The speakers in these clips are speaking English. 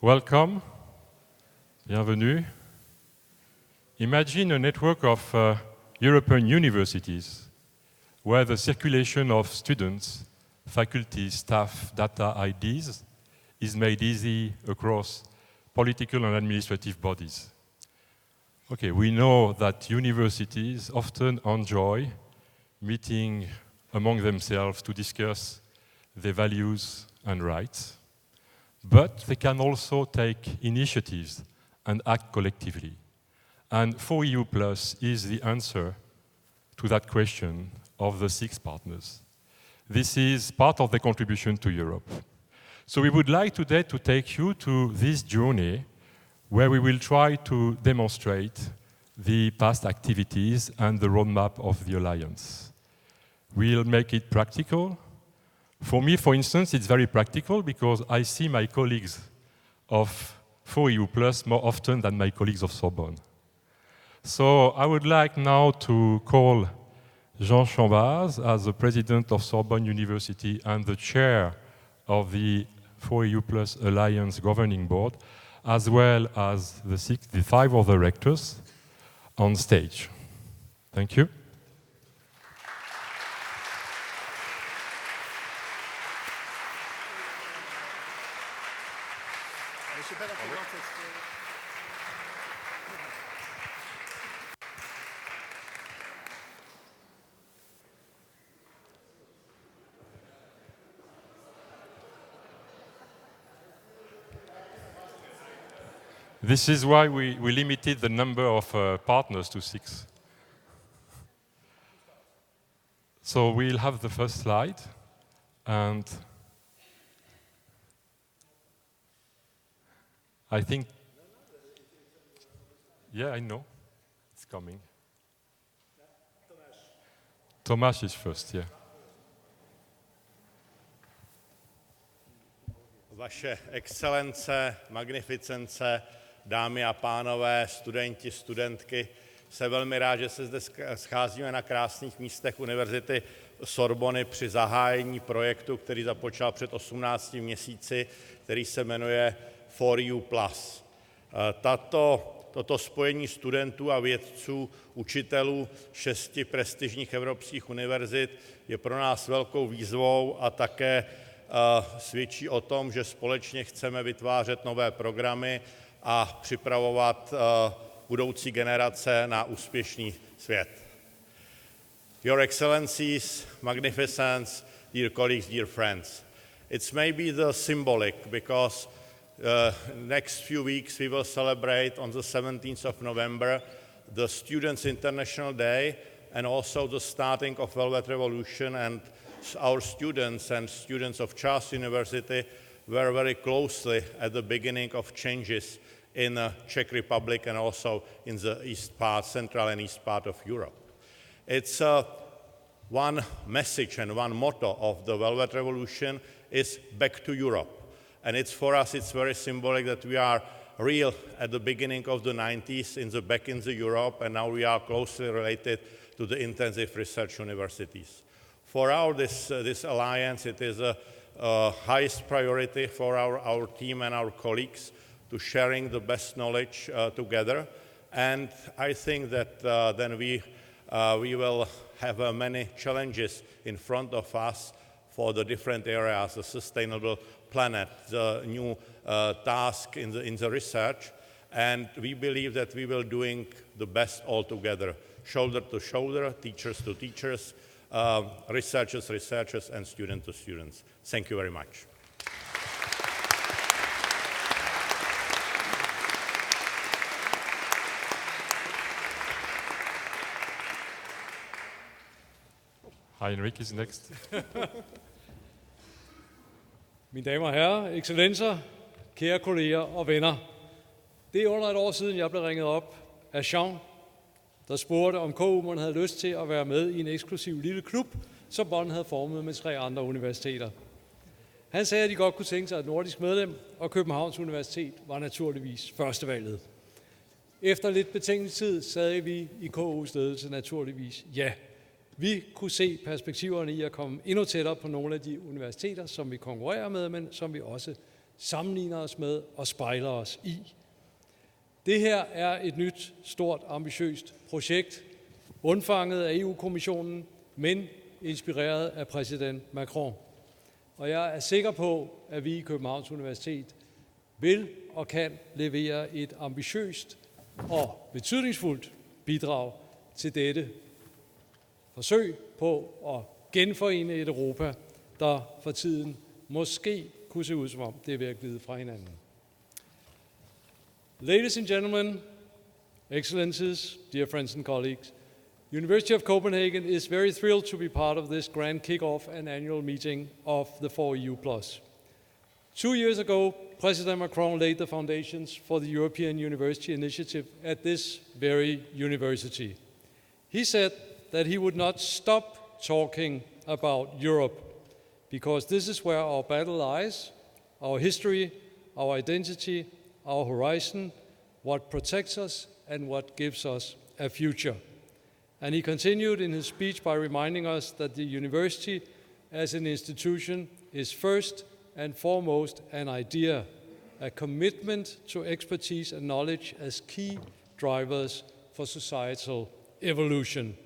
Welcome, bienvenue. Imagine a network of European universities where the circulation of students, faculty, staff, data, ideas is made easy across political and administrative bodies. Okay, we know that universities often enjoy meeting among themselves to discuss their values and rights, but they can also take initiatives and act collectively. And 4EU Plus is the answer to that question of the 6 partners. This is part of the contribution to Europe. So we would like today to take you to this journey where we will try to demonstrate the past activities and the roadmap of the Alliance. We'll make it practical. For me, for instance, it's very practical because I see my colleagues of 4EU Plus more often than my colleagues of Sorbonne. So I would like now to call Jean Chambaz as the president of Sorbonne University and the chair of the 4EU Plus Alliance Governing Board, as well as the 5 other rectors on stage. Thank you. This is why we limited the number of partners to 6. So we'll have the first slide, and I think, yeah, I know, it's coming. Tomáš is first, yeah. Vaše excelence, magnificence, dámy a pánové, studenti, studentky, jsem velmi rád, že se zde scházíme na krásných místech Univerzity Sorbony při zahájení projektu, který započal před 18 měsíci, který se jmenuje 4EU+. Toto spojení studentů a vědců, učitelů 6 prestižních evropských univerzit je pro nás velkou výzvou a také svědčí o tom, že společně chceme vytvářet nové programy a připravovat budoucí generace na úspěšný svět. Your Excellencies, Magnificence, dear colleagues, dear friends, it's maybe the symbolic because next few weeks we will celebrate on the 17th of November the Students' International Day and also the starting of Velvet Revolution, and our students and students of Charles University were very closely at the beginning of changes in the Czech Republic and also in the east part, central and east part of Europe. It's one message and one motto of the Velvet Revolution is back to Europe. And for us, it's very symbolic that we are real at the beginning of the 90s back in the Europe, and now we are closely related to the intensive research universities. For this alliance, it is a highest priority for our team and our colleagues to sharing the best knowledge together. And I think that then we will have many challenges in front of us for the different areas, the sustainable planet, the new task in the research. And we believe that we will doing the best all together, shoulder to shoulder, teachers to teachers, researchers, and student to students. Thank you very much. Heinrich is next. Mine damer og herrer, excellencer, kære kolleger og venner. Det er under et år siden, jeg blev ringet op af Jean, der spurgte, om KU man havde lyst til at være med i en eksklusiv lille klub, som Bonn havde formet med 3 andre universiteter. Han sagde, at de godt kunne tænke sig et nordisk medlem, og Københavns Universitet var naturligvis førstevalget. Efter lidt betænkningstid sagde vi i KU's ledelse naturligvis ja. Vi kunne se perspektiverne i at komme endnu tættere på nogle af de universiteter, som vi konkurrerer med, men som vi også sammenligner os med og spejler os i. Det her er et nyt, stort, ambitiøst projekt, undfanget af EU-kommissionen, men inspireret af præsident Macron. Og jeg er sikker på, at vi i Københavns Universitet vil og kan levere et ambitiøst og betydningsfuldt bidrag til dette forsøg på at genforene et Europa, der for tiden måske kunne se ud som om det er ved at glide fra hinanden. Ladies and gentlemen, excellencies, dear friends and colleagues, University of Copenhagen is very thrilled to be part of this grand kick-off and annual meeting of the 4EU+. 2 years ago, President Macron laid the foundations for the European University Initiative at this very university. He said that he would not stop talking about Europe, because this is where our battle lies, our history, our identity, our horizon, what protects us and what gives us a future. And he continued in his speech by reminding us that the university as an institution is first and foremost an idea, a commitment to expertise and knowledge as key drivers for societal evolution.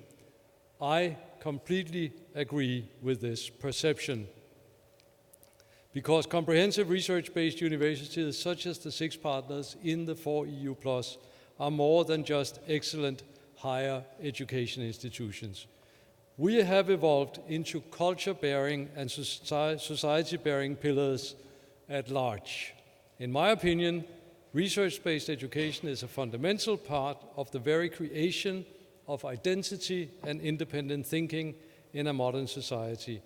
I completely agree with this perception, because comprehensive research-based universities such as the 6 partners in the 4EU+ are more than just excellent higher education institutions. We have evolved into culture-bearing and society-bearing pillars at large. In my opinion, research-based education is a fundamental part of the very creation of identity and independent thinking in a modern society.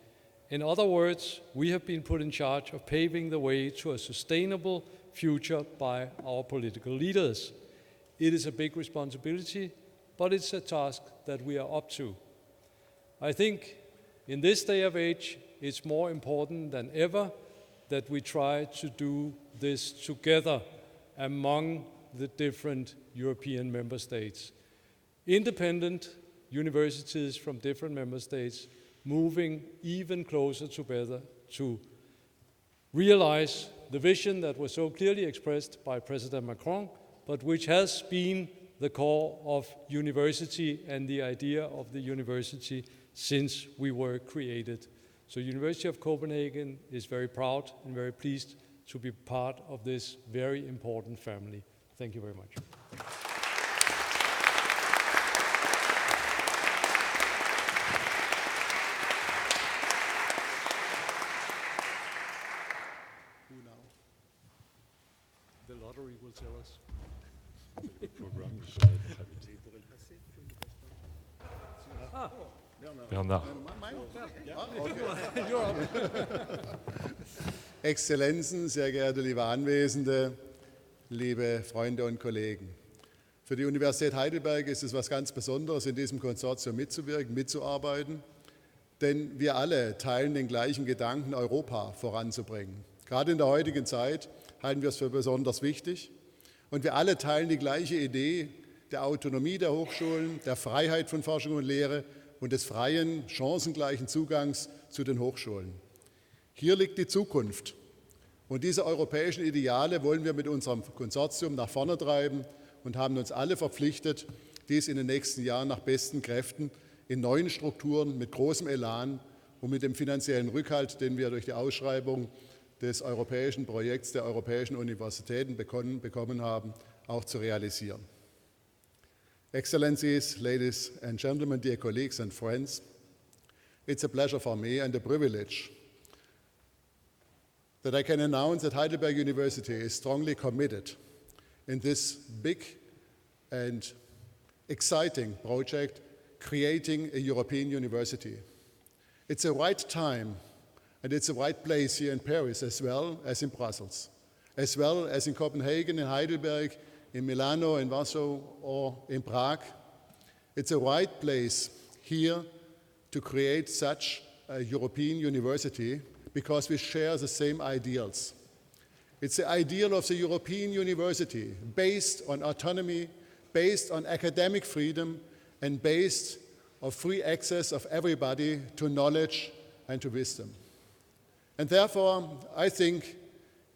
In other words, we have been put in charge of paving the way to a sustainable future by our political leaders. It is a big responsibility, but it's a task that we are up to. I think in this day of age, it's more important than ever that we try to do this together among the different European member states. Independent universities from different member states moving even closer together to realize the vision that was so clearly expressed by President Macron, but which has been the core of university and the idea of the university since we were created. So University of Copenhagen is very proud and very pleased to be part of this very important family. Thank you very much. The lottery will tell us. Bernard. Exzellenzen, sehr geehrte liebe Anwesende, liebe Freunde und Kollegen. Für die Universität Heidelberg ist es etwas ganz Besonderes, in diesem Konsortium mitzuwirken, mitzuarbeiten, denn wir alle teilen den gleichen Gedanken, Europa voranzubringen. Gerade in der heutigen Zeit halten wir es für besonders wichtig und wir alle teilen die gleiche Idee der Autonomie der Hochschulen, der Freiheit von Forschung und Lehre und des freien, chancengleichen Zugangs zu den Hochschulen. Hier liegt die Zukunft. Und diese europäischen Ideale wollen wir mit unserem Konsortium nach vorne treiben und haben uns alle verpflichtet, dies in den nächsten Jahren nach besten Kräften in neuen Strukturen mit großem Elan und mit dem finanziellen Rückhalt, den wir durch die Ausschreibung des europäischen Projekts der europäischen Universitäten bekommen haben, auch zu realisieren. Excellencies, ladies and gentlemen, dear colleagues and friends, it's a pleasure for me and a privilege that I can announce that Heidelberg University is strongly committed in this big and exciting project, creating a European university. It's a right time and it's a right place here in Paris as well as in Brussels, as well as in Copenhagen, in Heidelberg, in Milano, in Warsaw, or in Prague. It's a right place here to create such a European university because we share the same ideals. It's the ideal of the European university based on autonomy, based on academic freedom, and based on free access of everybody to knowledge and to wisdom. And therefore, I think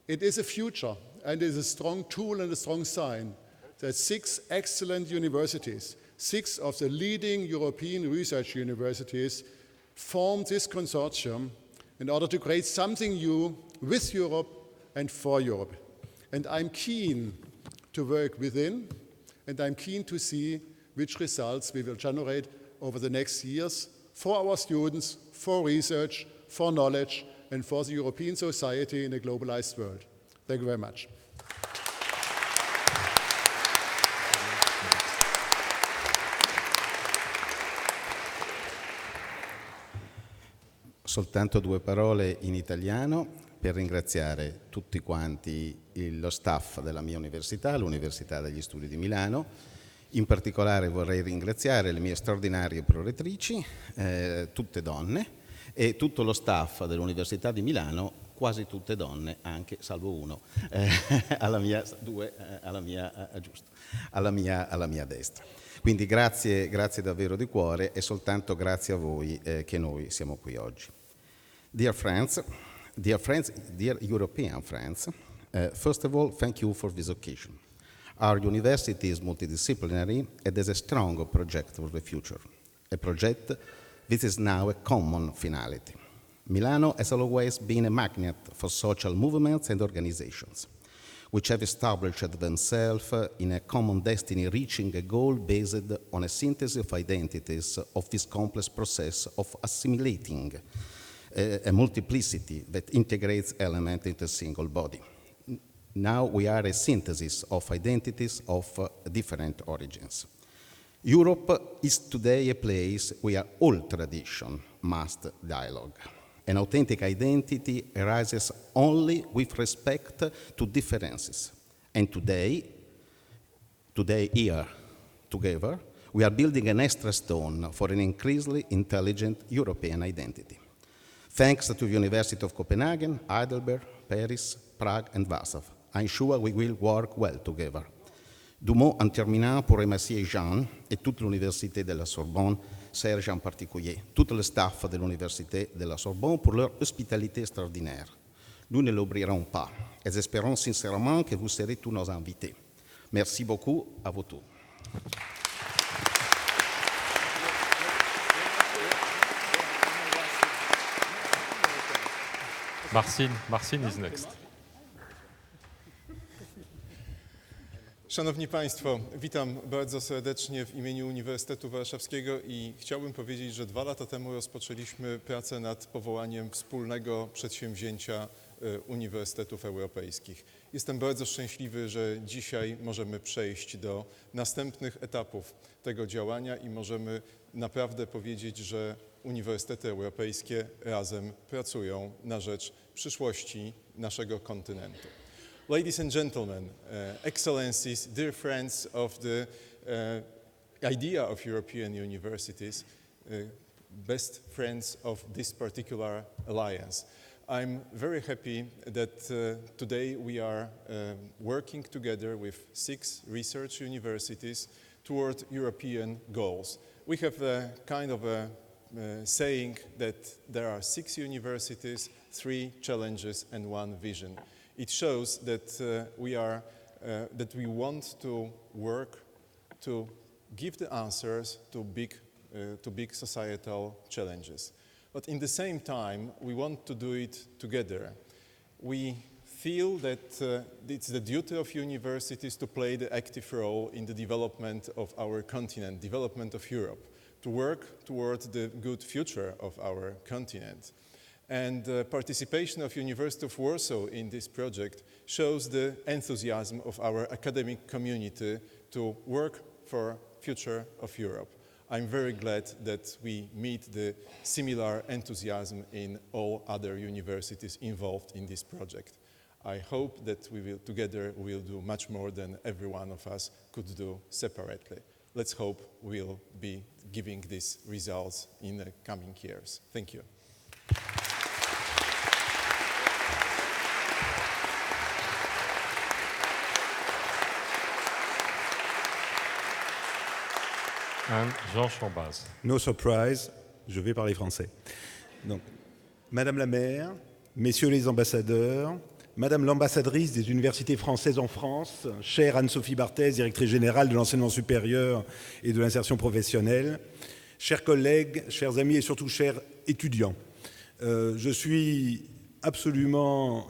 It is a future, and it is a strong tool and a strong sign that 6 excellent universities, 6 of the leading European research universities, formed this consortium in order to create something new with Europe and for Europe. And I'm keen to work within, and I'm keen to see which results we will generate over the next years for our students, for research, for knowledge, and for the European society in a globalized world. Thank you very much. Soltanto 2 parole in italiano per ringraziare tutti quanti lo staff della mia università, l'Università degli Studi di Milano. In particolare vorrei ringraziare le mie straordinarie prorettrici, tutte donne, e tutto lo staff dell'Università di Milano, quasi tutte donne, anche salvo uno, alla mia destra. Quindi grazie davvero di cuore, e soltanto grazie a voi che noi siamo qui oggi. Dear European friends, first of all, thank you for this occasion. Our university is multidisciplinary and has a strong project for the future, a project that is now a common finality. Milano has always been a magnet for social movements and organizations, which have established themselves in a common destiny, reaching a goal based on a synthesis of identities of this complex process of assimilating a multiplicity that integrates elements into a single body. Now we are a synthesis of identities of different origins. Europe is today a place where all tradition must dialogue. An authentic identity arises only with respect to differences. And today here, together, we are building an extra stone for an increasingly intelligent European identity. Thanks to the University of Copenhagen, Heidelberg, Paris, Prague, and Warsaw, I'm sure we will work well together. Du mot en terminant pour remercier Jean et toute l'Université de la Sorbonne, Serge en particulier, tout le staff de l'Université de la Sorbonne pour leur hospitalité extraordinaire. Nous ne l'oublierons pas et espérons sincèrement que vous serez tous nos invités. Merci beaucoup, à vous tous. Marcin is next. Szanowni Państwo, witam bardzo serdecznie w imieniu Uniwersytetu Warszawskiego i chciałbym powiedzieć, że 2 lata temu rozpoczęliśmy pracę nad powołaniem wspólnego przedsięwzięcia Uniwersytetów Europejskich. Jestem bardzo szczęśliwy, że dzisiaj możemy przejść do następnych etapów tego działania i możemy naprawdę powiedzieć, że Uniwersytety Europejskie razem pracują na rzecz przyszłości naszego kontynentu. Ladies and gentlemen, excellencies, dear friends of the idea of European universities, best friends of this particular alliance. I'm very happy that today we are working together with 6 research universities toward European goals. We have a kind of a saying that there are 6 universities, 3 challenges and 1 vision. It shows that we want to work to give the answers to big societal challenges. But in the same time, we want to do it together. We feel that it's the duty of universities to play the active role in the development of our continent, development of Europe, to work toward the good future of our continent. And the participation of University of Warsaw in this project shows the enthusiasm of our academic community to work for future of Europe. I'm very glad that we meet the similar enthusiasm in all other universities involved in this project. I hope that together we'll do much more than every one of us could do separately. Let's hope we'll be giving these results in the coming years. Thank you. And Jean Chambaz. No surprise, je vais parler français. Donc, Madame la maire, Messieurs les ambassadeurs, Madame l'ambassadrice des universités françaises en France, chère Anne-Sophie Barthès, directrice générale de l'enseignement supérieur et de l'insertion professionnelle, chers collègues, chers amis et surtout chers étudiants, je suis absolument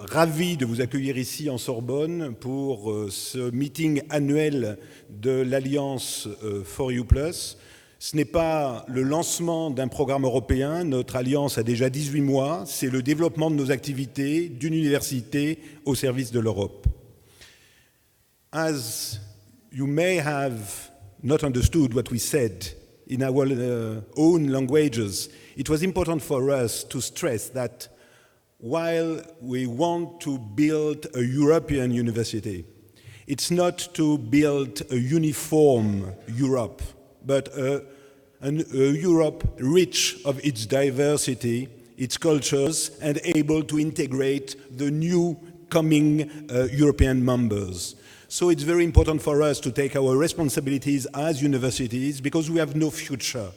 ravi de vous accueillir ici en Sorbonne pour ce meeting annuel de l'Alliance For You Plus. Ce n'est pas le lancement d'un programme européen, notre alliance a déjà 18 mois, c'est le développement de nos activités d'une université au service de l'Europe. As you may have not understood what we said in our own languages, it was important for us to stress that while we want to build a European university, it's not to build a uniform Europe, but a Europe rich of its diversity, its cultures, and able to integrate the new coming European members. So it's very important for us to take our responsibilities as universities because we have no future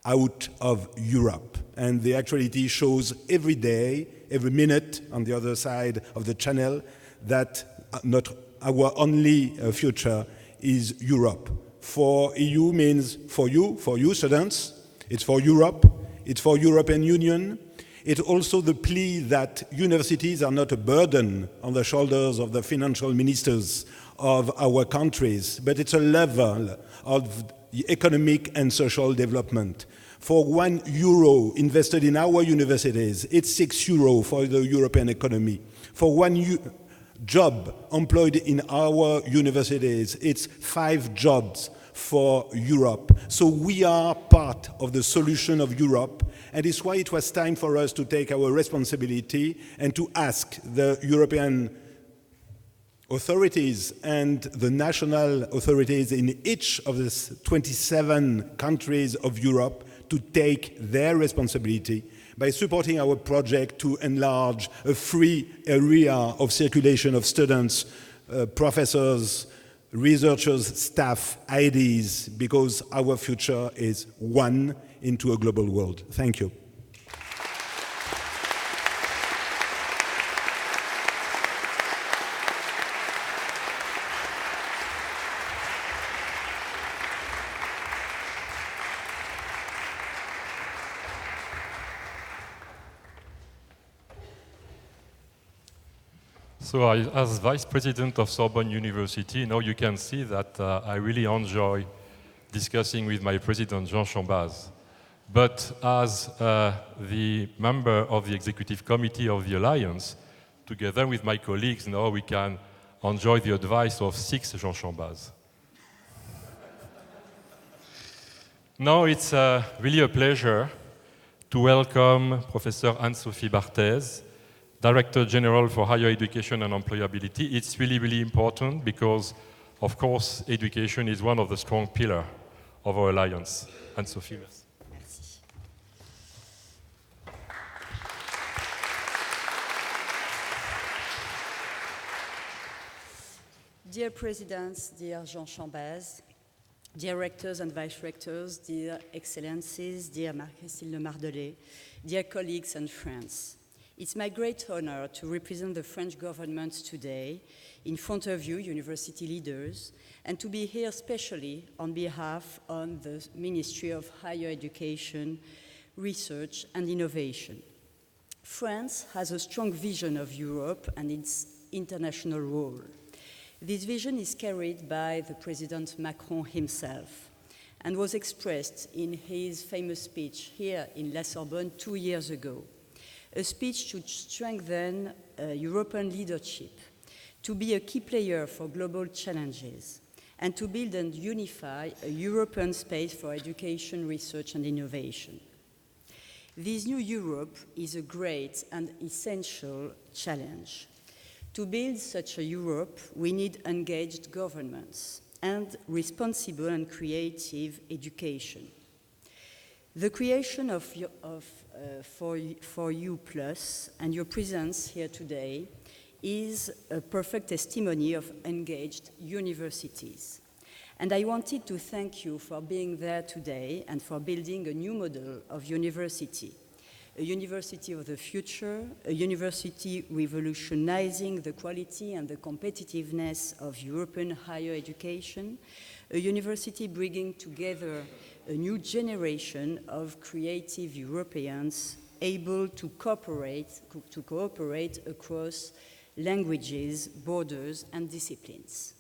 out of Europe. And the actuality shows every day, every minute on the other side of the channel that not our only future is Europe. For EU means for you students, it's for Europe, it's for European Union. It's also the plea that universities are not a burden on the shoulders of the financial ministers of our countries, but it's a level of economic and social development. For €1 invested in our universities, it's €6 for the European economy. For one job employed in our universities, it's 5 jobs for Europe. So we are part of the solution of Europe, and it's why it was time for us to take our responsibility and to ask the European authorities and the national authorities in each of the 27 countries of Europe to take their responsibility by supporting our project to enlarge a free area of circulation of students, professors, researchers, staff, ideas, because our future is one into a global world. Thank you. So as Vice President of Sorbonne University, now you can see that I really enjoy discussing with my President, Jean Chambaz. But as the member of the Executive Committee of the Alliance, together with my colleagues, now we can enjoy the advice of 6 Jean Chambaz. Now it's really a pleasure to welcome Professor Anne-Sophie Barthès, Director General for Higher Education and Employability. It's really, really important because, of course, education is one of the strong pillars of our alliance. Anne-Sophie, merci. Merci. Dear Presidents, dear Jean Chambaz, dear Rectors and Vice-Rectors, dear Excellencies, dear Marie-Christine Le Mardelet, dear colleagues and friends, it's my great honor to represent the French government today in front of you, university leaders, and to be here especially on behalf of the Ministry of Higher Education, Research and Innovation. France has a strong vision of Europe and its international role. This vision is carried by the President Macron himself and was expressed in his famous speech here in La Sorbonne 2 years ago. A speech to strengthen European leadership, to be a key player for global challenges, and to build and unify a European space for education, research, and innovation. This new Europe is a great and essential challenge. To build such a Europe, we need engaged governments and responsible and creative education. The creation of For You Plus and your presence here today is a perfect testimony of engaged universities. And I wanted to thank you for being there today and for building a new model of university, a university of the future, a university revolutionizing the quality and the competitiveness of European higher education, a university bringing together a new generation of creative Europeans able to cooperate across languages, borders, and disciplines.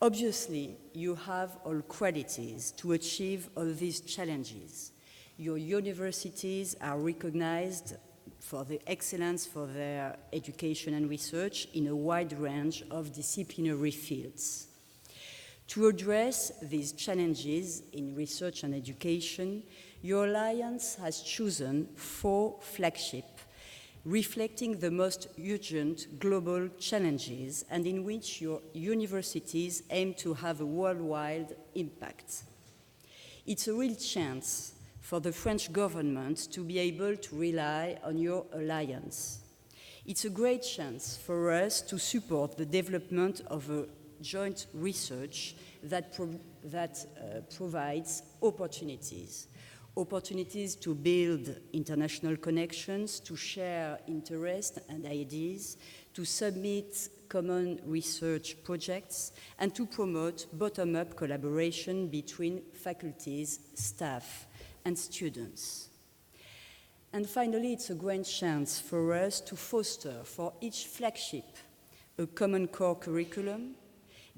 Obviously, you have all qualities to achieve all these challenges. Your universities are recognized for the excellence for their education and research in a wide range of disciplinary fields. To address these challenges in research and education, your alliance has chosen 4 flagships, reflecting the most urgent global challenges and in which your universities aim to have a worldwide impact. It's a real chance for the French government to be able to rely on your alliance. It's a great chance for us to support the development of a joint research that provides opportunities to build international connections, to share interests and ideas, to submit common research projects, and to promote bottom-up collaboration between faculties, staff, and students. And finally, it's a great chance for us to foster for each flagship a common core curriculum,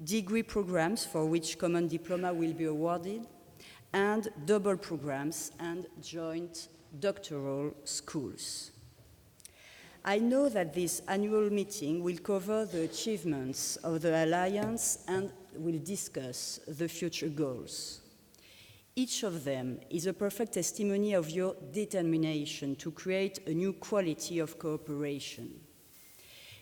degree programs for which common diploma will be awarded, and double programs and joint doctoral schools. I know that this annual meeting will cover the achievements of the Alliance and will discuss the future goals. Each of them is a perfect testimony of your determination to create a new quality of cooperation.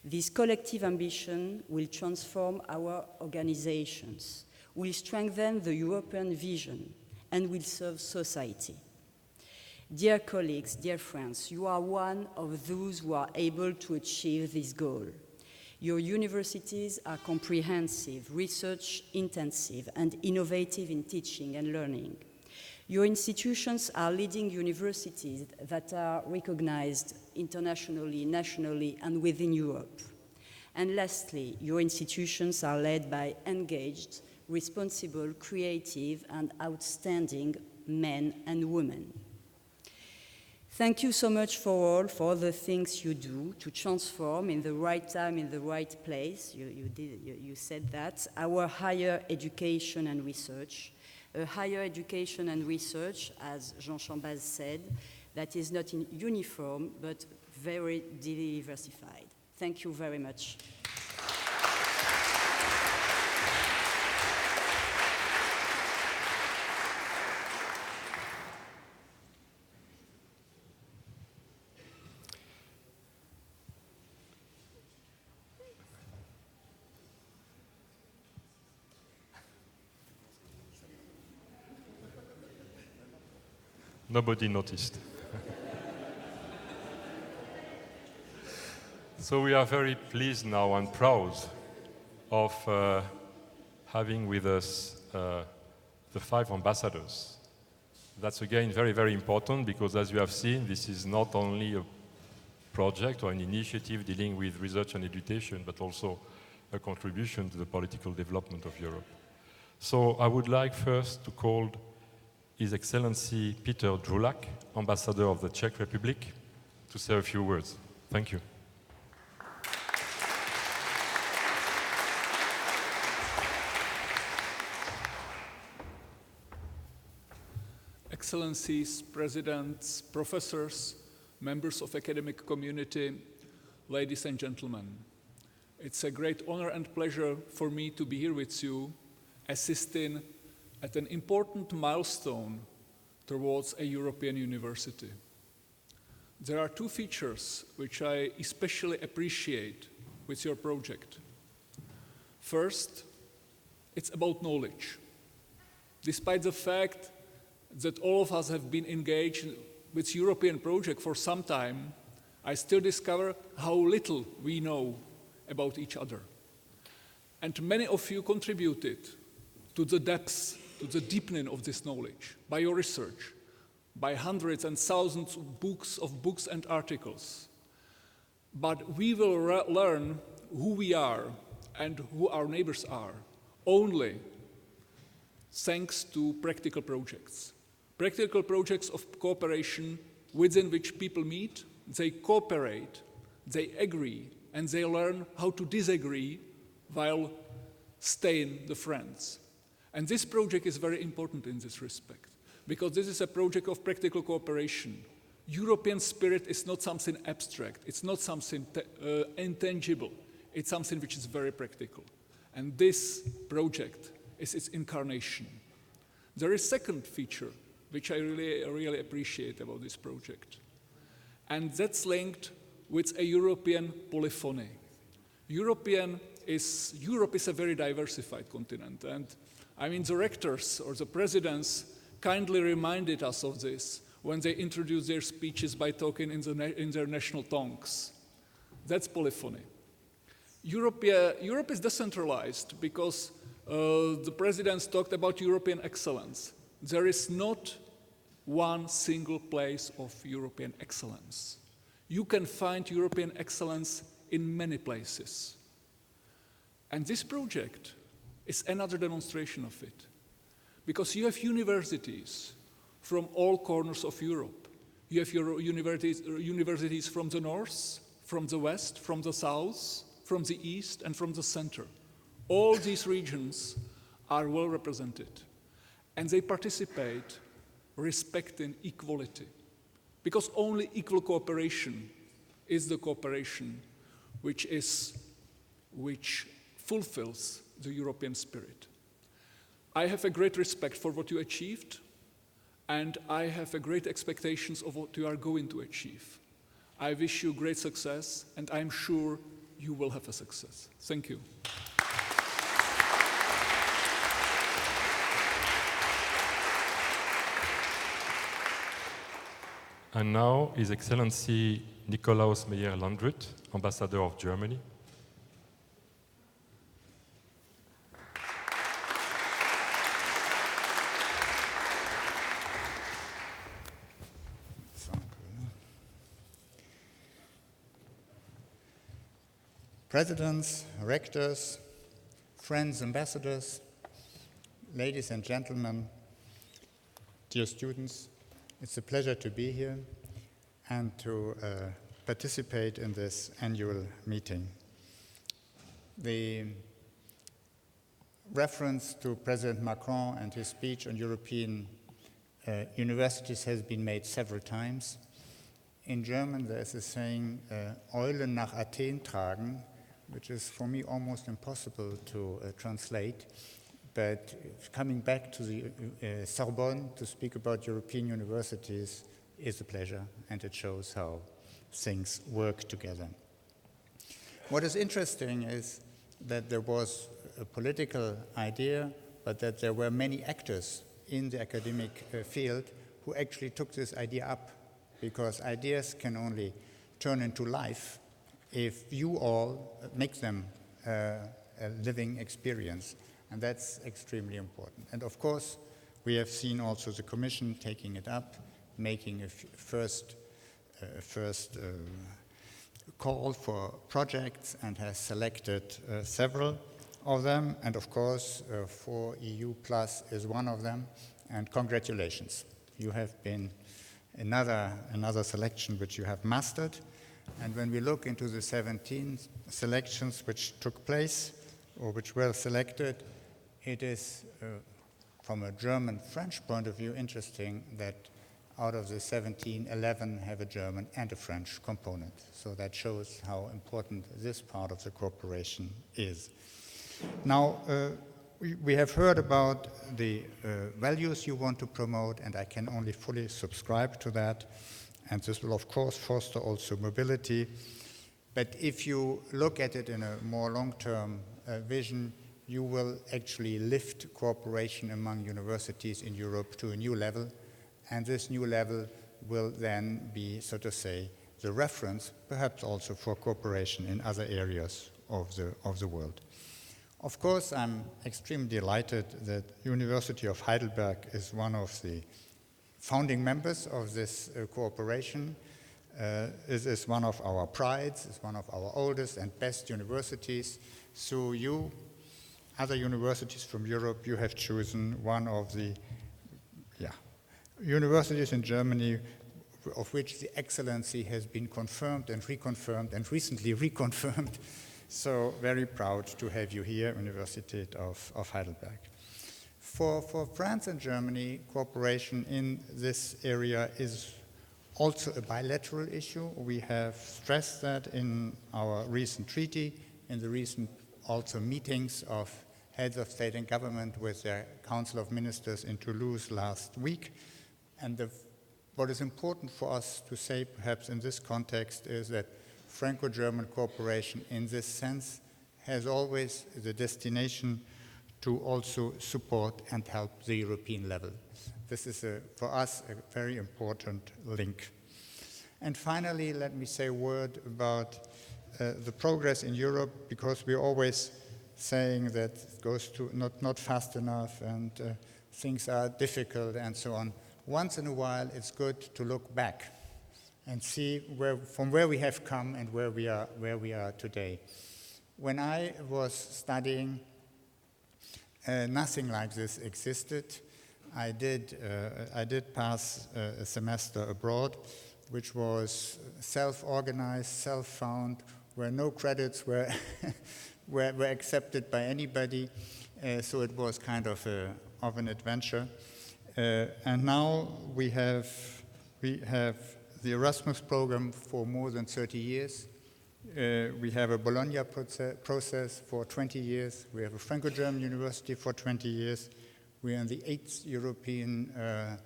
This collective ambition will transform our organizations, will strengthen the European vision, and will serve society. Dear colleagues, dear friends, you are one of those who are able to achieve this goal. Your universities are comprehensive, research-intensive, and innovative in teaching and learning. Your institutions are leading universities that are recognized internationally, nationally, and within Europe. And lastly, your institutions are led by engaged, responsible, creative, and outstanding men and women. Thank you so much for all the things you do to transform in the right time, in the right place. You said that. Our higher education and research. A higher education and research, as Jean Chambaz said, that is not uniform, but very diversified. Thank you very much. Nobody noticed. So we are very pleased now and proud of having with us the 5 ambassadors. That's again very, very important because as you have seen, this is not only a project or an initiative dealing with research and education, but also a contribution to the political development of Europe. So I would like first to call His Excellency Peter Drulak, Ambassador of the Czech Republic, to say a few words. Thank you. Excellencies, presidents, professors, members of academic community, ladies and gentlemen. It's a great honor and pleasure for me to be here with you, assisting at an important milestone towards a European university. There are 2 features which I especially appreciate with your project. First, it's about knowledge. Despite the fact that all of us have been engaged with European project for some time, I still discover how little we know about each other. And many of you contributed to the depths, to the deepening of this knowledge by your research, by hundreds and thousands of books and articles. But we will learn who we are and who our neighbors are only thanks to practical projects. Practical projects of cooperation within which people meet, they cooperate, they agree, and they learn how to disagree while staying the friends. And this project is very important in this respect, because this is a project of practical cooperation. European spirit is not something abstract, it's not something intangible, it's something which is very practical. And this project is its incarnation. There is a second feature which I really appreciate about this project, and that's linked with a European polyphony. Europe is a very diversified continent, and I mean the rectors or the presidents kindly reminded us of this when they introduced their speeches by talking in their national tongues. That's polyphony. Europe is decentralized because the presidents talked about European excellence. There is not one single place of European excellence. You can find European excellence in many places. And this project is another demonstration of it, because you have universities from all corners of Europe. You have your universities from the north, from the west, from the south, from the east, and from the center. All these regions are well represented, and they participate respecting equality, because only equal cooperation is the cooperation which fulfills the European spirit. I have a great respect for what you achieved, and I have a great expectations of what you are going to achieve. I wish you great success, and I'm sure you will have a success. Thank you. And now, His Excellency Nikolaus Meyer-Landrut, Ambassador of Germany. Presidents, rectors, friends, ambassadors, ladies and gentlemen, dear students, it's a pleasure to be here and to participate in this annual meeting. The reference to President Macron and his speech on European universities has been made several times. In German, there is a saying, Eulen nach Athen tragen, which is for me almost impossible to translate. But coming back to the Sorbonne to speak about European universities is a pleasure, and it shows how things work together. What is interesting is that there was a political idea, but that there were many actors in the academic field who actually took this idea up, because ideas can only turn into life if you all make them a living experience, and that's extremely important. And of course, we have seen also the Commission taking it up, making a first call for projects, and has selected several of them, and of course 4EU Plus is one of them, and congratulations. You have been another selection which you have mastered. And when we look into the 17 selections which took place, or which were selected, it is, from a German-French point of view, interesting that out of the 17, 11 have a German and a French component. So that shows how important this part of the cooperation is. Now, we have heard about the values you want to promote, and I can only fully subscribe to that. And this will, of course, foster also mobility. But if you look at it in a more long-term vision, you will actually lift cooperation among universities in Europe to a new level. And this new level will then be, so to say, the reference, perhaps also for cooperation in other areas of the world. Of course, I'm extremely delighted that University of Heidelberg is one of the founding members of this cooperation. It is one of our prides, it's one of our oldest and best universities. So you, other universities from Europe, you have chosen one of the universities in Germany of which the excellency has been confirmed and reconfirmed and recently reconfirmed. So very proud to have you here, University of Heidelberg. For France and Germany, cooperation in this area is also a bilateral issue. We have stressed that in our recent treaty, in the recent also meetings of heads of state and government with their Council of Ministers in Toulouse last week. And what is important for us to say, perhaps in this context, is that Franco-German cooperation in this sense has always the destination to also support and help the European level. This is, for us, a very important link. And finally, let me say a word about the progress in Europe, because we're always saying that it goes to not fast enough and things are difficult and so on. Once in a while, it's good to look back and see from where we have come and where we are today. When I was studying, nothing like this existed. I did pass a semester abroad, which was self-organized, self-found, where no credits were were accepted by anybody. So it was kind of an adventure. And now we have the Erasmus program for more than 30 years. We have a Bologna process for 20 years. We have a Franco-German university for 20 years. We are in the 8th European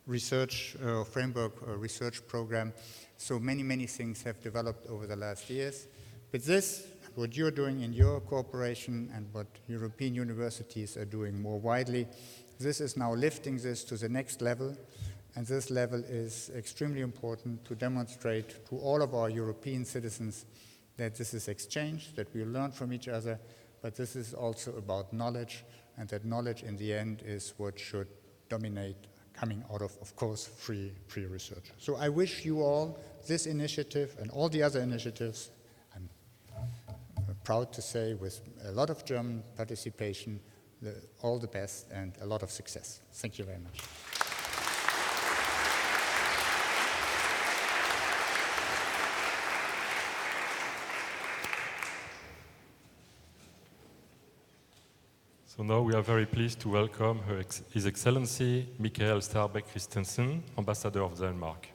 research framework research program. So many things have developed over the last years. But this, what you're doing in your cooperation and what European universities are doing more widely, this is now lifting this to the next level. And this level is extremely important to demonstrate to all of our European citizens that this is exchange, that we learn from each other, but this is also about knowledge, and that knowledge in the end is what should dominate, coming out of course, free research. So I wish you all this initiative and all the other initiatives, I'm proud to say with a lot of German participation, all the best and a lot of success. Thank you very much. So now we are very pleased to welcome His Excellency Michael Starbeck Christensen, Ambassador of Denmark.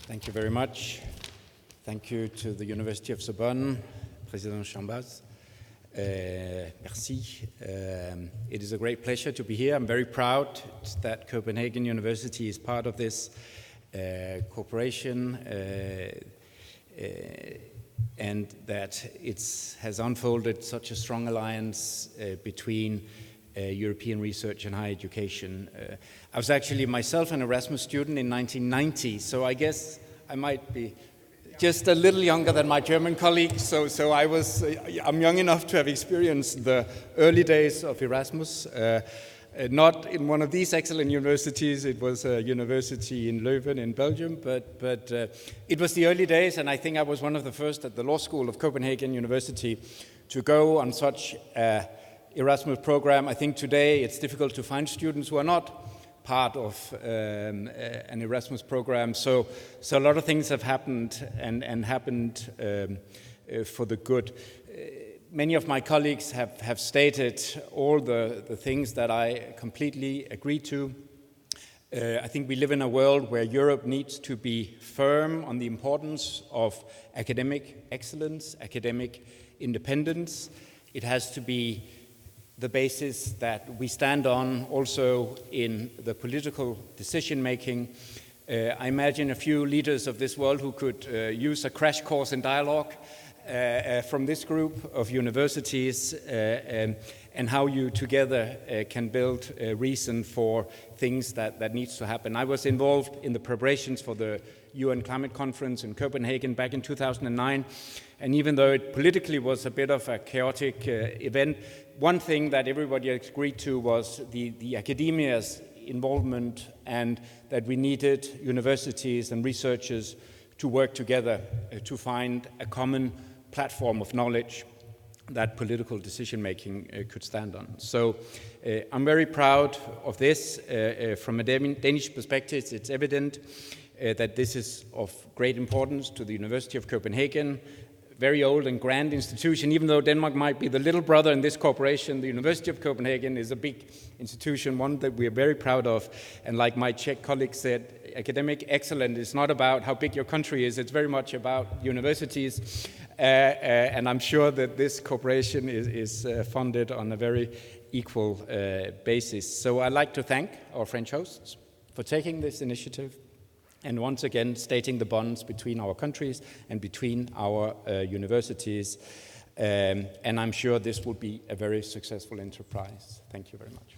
Thank you very much. Thank you to the University of Sorbonne, President Chambaz. Merci. It is a great pleasure to be here. I'm very proud that Copenhagen University is part of this cooperation and that it has unfolded such a strong alliance between European research and higher education. I was actually myself an Erasmus student in 1990, so I guess I might be just a little younger than my German colleagues, so I'm young enough to have experienced the early days of Erasmus. Not in one of these excellent universities, it was a university in Leuven in Belgium, but it was the early days, and I think I was one of the first at the law school of Copenhagen University to go on such an Erasmus program. I think today it's difficult to find students who are not part of an Erasmus program, so a lot of things have happened and happened for the good. Many of my colleagues have stated all the things that I completely agree to. I think we live in a world where Europe needs to be firm on the importance of academic excellence, academic independence. It has to be the basis that we stand on also in the political decision-making. I imagine a few leaders of this world who could use a crash course in dialogue from this group of universities, and how you together can build a reason for things that needs to happen. I was involved in the preparations for the UN Climate Conference in Copenhagen back in 2009, and even though it politically was a bit of a chaotic event, one thing that everybody agreed to was the academia's involvement, and that we needed universities and researchers to work together to find a common platform of knowledge that political decision-making could stand on. So I'm very proud of this. From a Danish perspective, it's evident that this is of great importance to the University of Copenhagen, very old and grand institution. Even though Denmark might be the little brother in this cooperation, the University of Copenhagen is a big institution, one that we are very proud of. And like my Czech colleague said, academic excellence is not about how big your country is, it's very much about universities. And I'm sure that this cooperation is funded on a very equal basis. So I'd like to thank our French hosts for taking this initiative, and once again stating the bonds between our countries and between our universities. And I'm sure this will be a very successful enterprise. Thank you very much.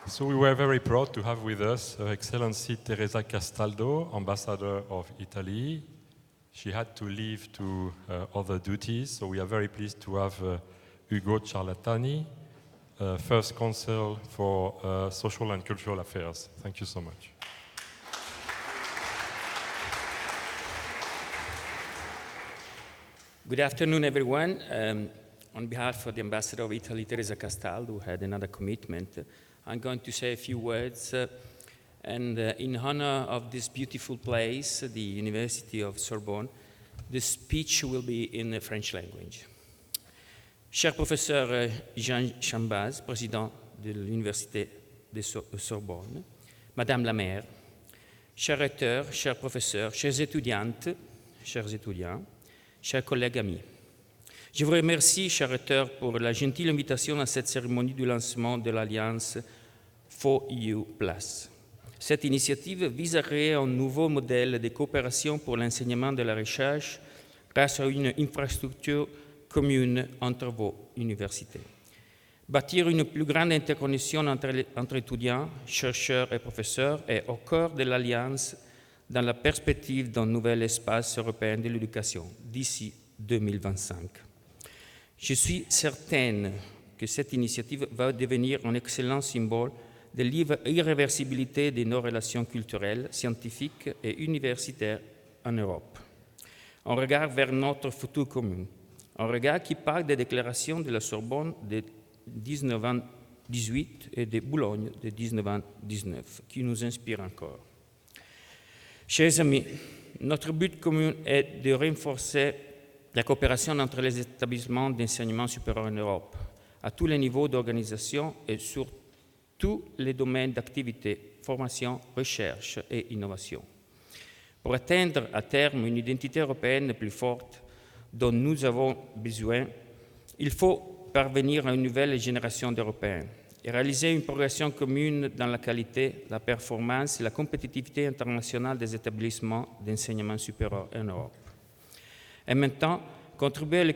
So we were very proud to have with us Her Excellency Teresa Castaldo, Ambassador of Italy. She had to leave to other duties, so we are very pleased to have Ugo Ciarlatani, First Consul for Social and Cultural Affairs. Thank you so much. Good afternoon, everyone. On behalf of the Ambassador of Italy, Teresa Castaldo, who had another commitment, I'm going to say a few words. And in honor of this beautiful place, the University of Sorbonne, the speech will be in the French language. Cher professeur Jean Chambaz, président de l'Université de Sorbonne, Madame la maire, chers recteurs, chers professeurs, chères étudiantes, chers étudiants, chers collègues amis, je vous remercie, chers recteurs, pour la gentille invitation à cette cérémonie du lancement de l'Alliance For EU+. Cette initiative vise à créer un nouveau modèle de coopération pour l'enseignement de la recherche grâce à une infrastructure commune entre vos universités. Bâtir une plus grande interconnexion entre étudiants, chercheurs et professeurs est au cœur de l'Alliance dans la perspective d'un nouvel espace européen de l'éducation d'ici 2025. Je suis certaine que cette initiative va devenir un excellent symbole de l'irréversibilité de nos relations culturelles, scientifiques et universitaires en Europe. Un regard vers notre futur commun. Un regard qui part des déclarations de la Sorbonne de 1918 et de Bologne de 1919, qui nous inspire encore. Chers amis, notre but commun est de renforcer la coopération entre les établissements d'enseignement supérieur en Europe, à tous les niveaux d'organisation et sur tous les domaines d'activité, formation, recherche et innovation. Pour atteindre à terme une identité européenne plus forte dont nous avons besoin, il faut parvenir à une nouvelle génération d'Européens et réaliser une progression commune dans la qualité, la performance et la compétitivité internationale des établissements d'enseignement supérieur en Europe. Et maintenant, contribuer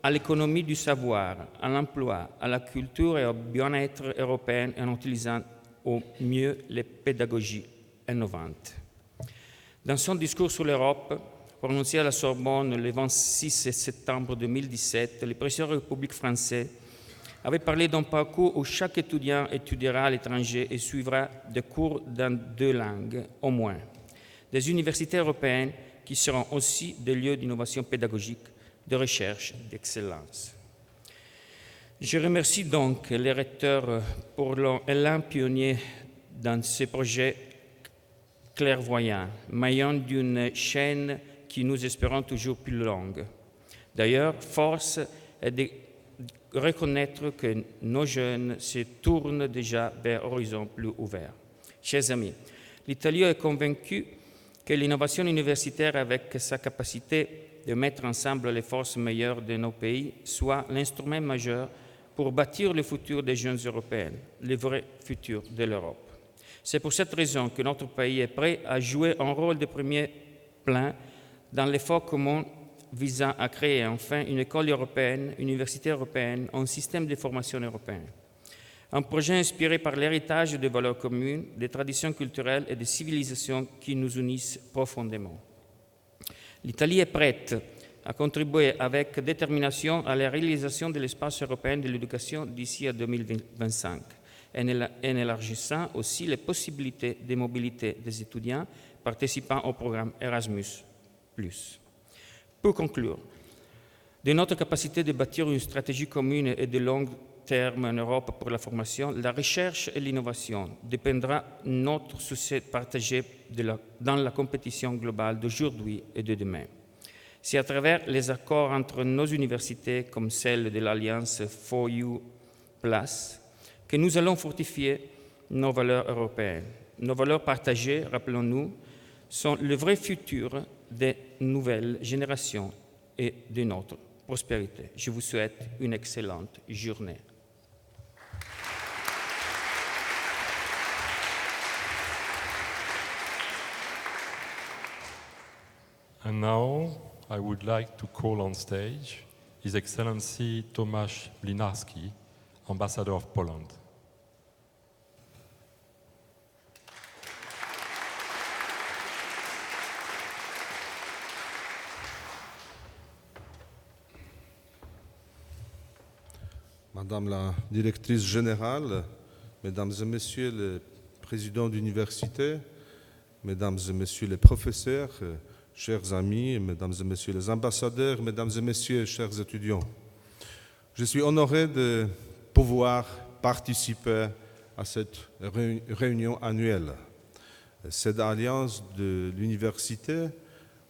à l'économie du savoir, à l'emploi, à la culture et au bien-être européen en utilisant au mieux les pédagogies innovantes. Dans son discours sur l'Europe, prononcé à la Sorbonne le 26 septembre 2017, le président de la République française avait parlé d'un parcours où chaque étudiant étudiera à l'étranger et suivra des cours dans 2 langues au moins. Des universités européennes qui seront aussi des lieux d'innovation pédagogique, de recherche, d'excellence. Je remercie donc les recteurs pour leur élan pionnier dans ce projet clairvoyant, maillon d'une chaîne qui nous espérons toujours plus longue. D'ailleurs, force est de reconnaître que nos jeunes se tournent déjà vers horizons plus ouverts. Chers amis, l'Italie est convaincue que l'innovation universitaire, avec sa capacité de mettre ensemble les forces meilleures de nos pays, soit l'instrument majeur pour bâtir le futur des jeunes Européens, le vrai futur de l'Europe. C'est pour cette raison que notre pays est prêt à jouer un rôle de premier plein dans l'effort commun visant à créer enfin une école européenne, une université européenne, un système de formation européen. Un projet inspiré par l'héritage des valeurs communes, des traditions culturelles et des civilisations qui nous unissent profondément. L'Italie est prête à contribuer avec détermination à la réalisation de l'espace européen de l'éducation d'ici à 2025, en élargissant aussi les possibilités de mobilité des étudiants participant au programme Erasmus+. Pour conclure, de notre capacité de bâtir une stratégie commune et de long terme en Europe pour la formation, la recherche et l'innovation dépendra de notre succès partagé dans la compétition globale d'aujourd'hui et de demain. C'est à travers les accords entre nos universités, comme celle de l'Alliance 4U+, que nous allons fortifier nos valeurs européennes. Nos valeurs partagées, rappelons-nous, sont le vrai futur des nouvelles générations et de notre prospérité. Je vous souhaite une excellente journée. And now, I would like to call on stage His Excellency Tomasz Mlinarski, Ambassador of Poland. Madame la directrice générale, Mesdames et Messieurs les présidents d'université, Mesdames et Messieurs les professeurs, chers amis, Mesdames et Messieurs les ambassadeurs, Mesdames et Messieurs, chers étudiants, je suis honoré de pouvoir participer à cette réunion annuelle. Cette alliance de l'université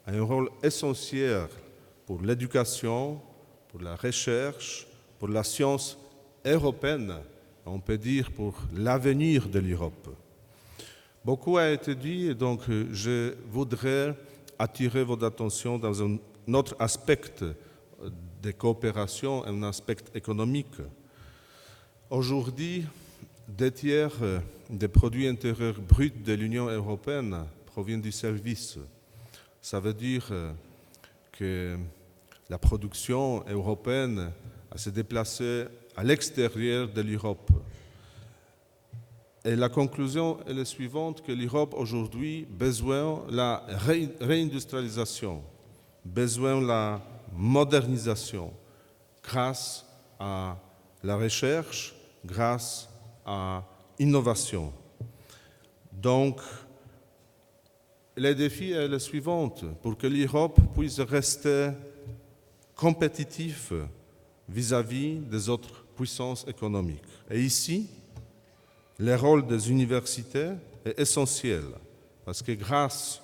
a un rôle essentiel pour l'éducation, pour la recherche, pour la science européenne, on peut dire pour l'avenir de l'Europe. Beaucoup a été dit et donc je voudrais attirer votre attention dans un autre aspect de coopération, un aspect économique. Aujourd'hui, 2/3 des produits intérieurs bruts de l'Union européenne proviennent du service. Ça veut dire que la production européenne a se déplacé à l'extérieur de l'Europe. Et la conclusion est la suivante, que l'Europe aujourd'hui a besoin de la réindustrialisation, besoin de la modernisation grâce à la recherche, grâce à l'innovation. Donc, le défi est le suivant, pour que l'Europe puisse rester compétitive vis-à-vis des autres puissances économiques. Et ici, le rôle des universités est essentiel, parce que grâce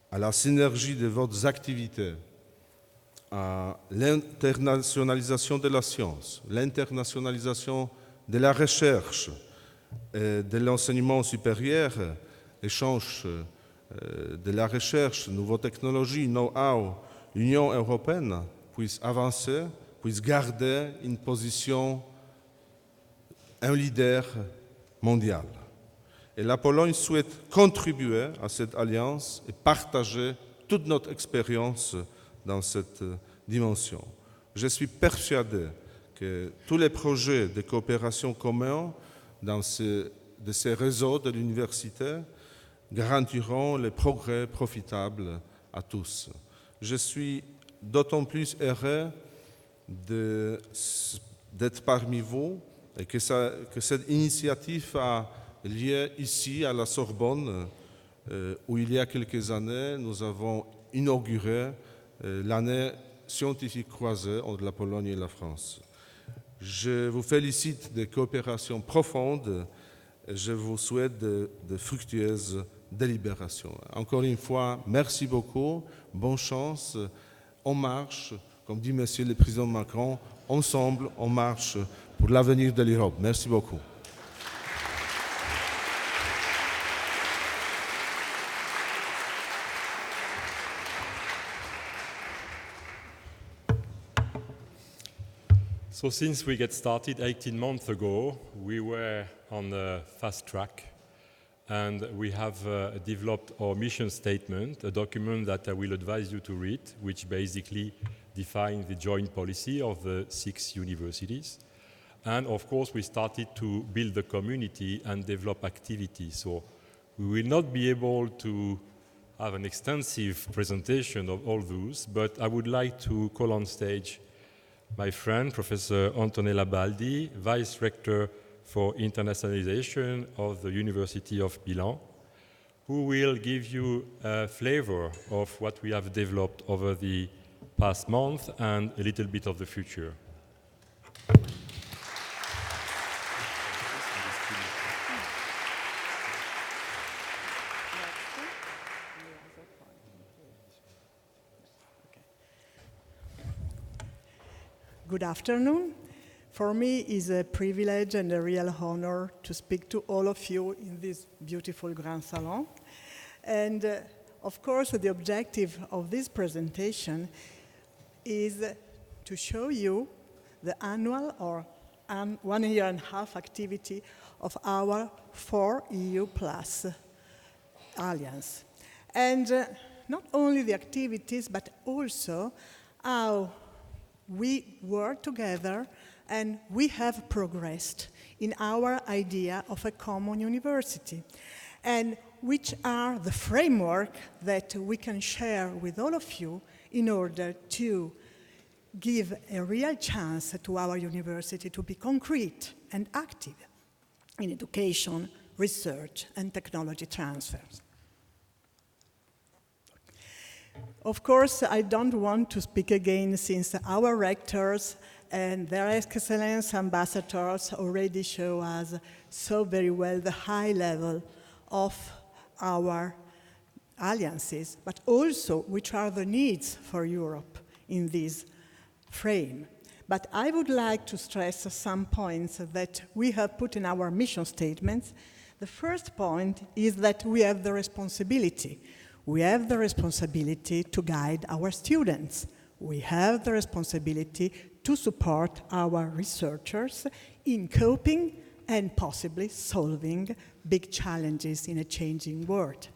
à la synergie de vos activités, à l'internationalisation de la science, l'internationalisation de la recherche et de l'enseignement supérieur, échange de la recherche, nouvelles technologies, know-how, l'Union européenne puisse avancer, puisse garder une position, un leader mondial. Et la Pologne souhaite contribuer à cette alliance et partager toute notre expérience dans cette dimension. Je suis persuadé que tous les projets de coopération communs dans ces réseaux de l'université garantiront les progrès profitables à tous. Je suis d'autant plus heureux d'être parmi vous et que cette initiative a lieu ici à la Sorbonne, où il y a quelques années, nous avons inauguré l'année scientifique croisée entre la Pologne et la France. Je vous félicite de coopérations profondes et je vous souhaite de fructueuses délibérations. Encore une fois, merci beaucoup, bonne chance, on marche, comme dit Monsieur le Président Macron, ensemble on marche pour l'avenir de l'Europe. Merci beaucoup. So since we get started 18 months ago, we were on a fast track and we have developed our mission statement, a document that I will advise you to read, which basically defines the joint policy of the 6 universities. And of course, we started to build the community and develop activities. So we will not be able to have an extensive presentation of all those, but I would like to call on stage my friend, Professor Antonella Baldi, Vice Rector for Internationalization of the University of Milan, who will give you a flavor of what we have developed over the past month and a little bit of the future. Good afternoon. For me, it is a privilege and a real honor to speak to all of you in this beautiful Grand Salon. And of course, the objective of this presentation is to show you the annual or 1 year and a half activity of our 4EU Plus Alliance. And not only the activities, but also how we work together and we have progressed in our idea of a common university, and which are the framework that we can share with all of you in order to give a real chance to our university to be concrete and active in education, research, and technology transfers. Of course, I don't want to speak again since our rectors and their excellence ambassadors already show us so very well the high level of our alliances, but also which are the needs for Europe in this frame. But I would like to stress some points that we have put in our mission statements. The first point is that we have the responsibility. We have the responsibility to guide our students. We have the responsibility to support our researchers in coping and possibly solving big challenges in a changing world.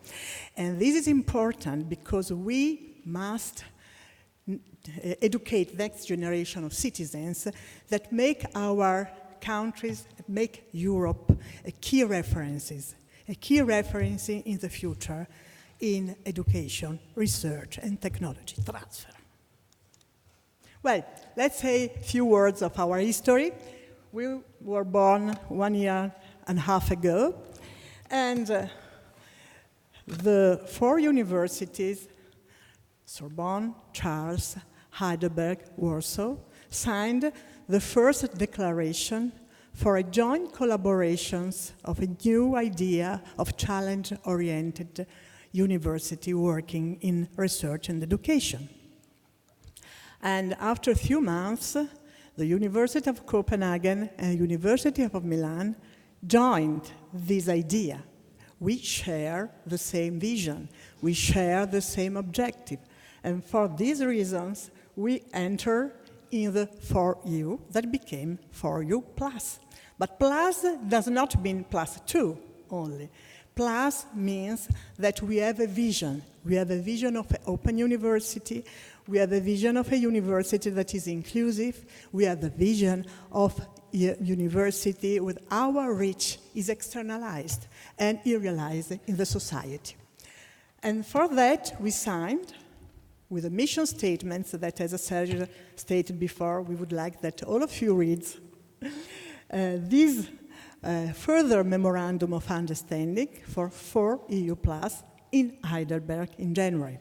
And this is important because we must educate the next generation of citizens that make our countries, make Europe a key reference in the future in education, research, and technology transfer. Well, let's say a few words of our history. We were born 1 year and a half ago, and the 4 universities, Sorbonne, Charles, Heidelberg, Warsaw, signed the first declaration for a joint collaboration of a new idea of challenge-oriented university working in research and education. And after a few months, the University of Copenhagen and the University of Milan joined this idea. We share the same vision. We share the same objective. And for these reasons, we enter in the 4EU that became 4EU Plus. But plus does not mean +2 only. Plus means that we have a vision. We have a vision of an open university. We have a vision of a university that is inclusive. We have the vision of a university with our reach is externalized and realized in the society. And for that, we signed with a mission statement that, as Sergio stated before, we would like that all of you read this further memorandum of understanding for 4EU Plus in Heidelberg in January.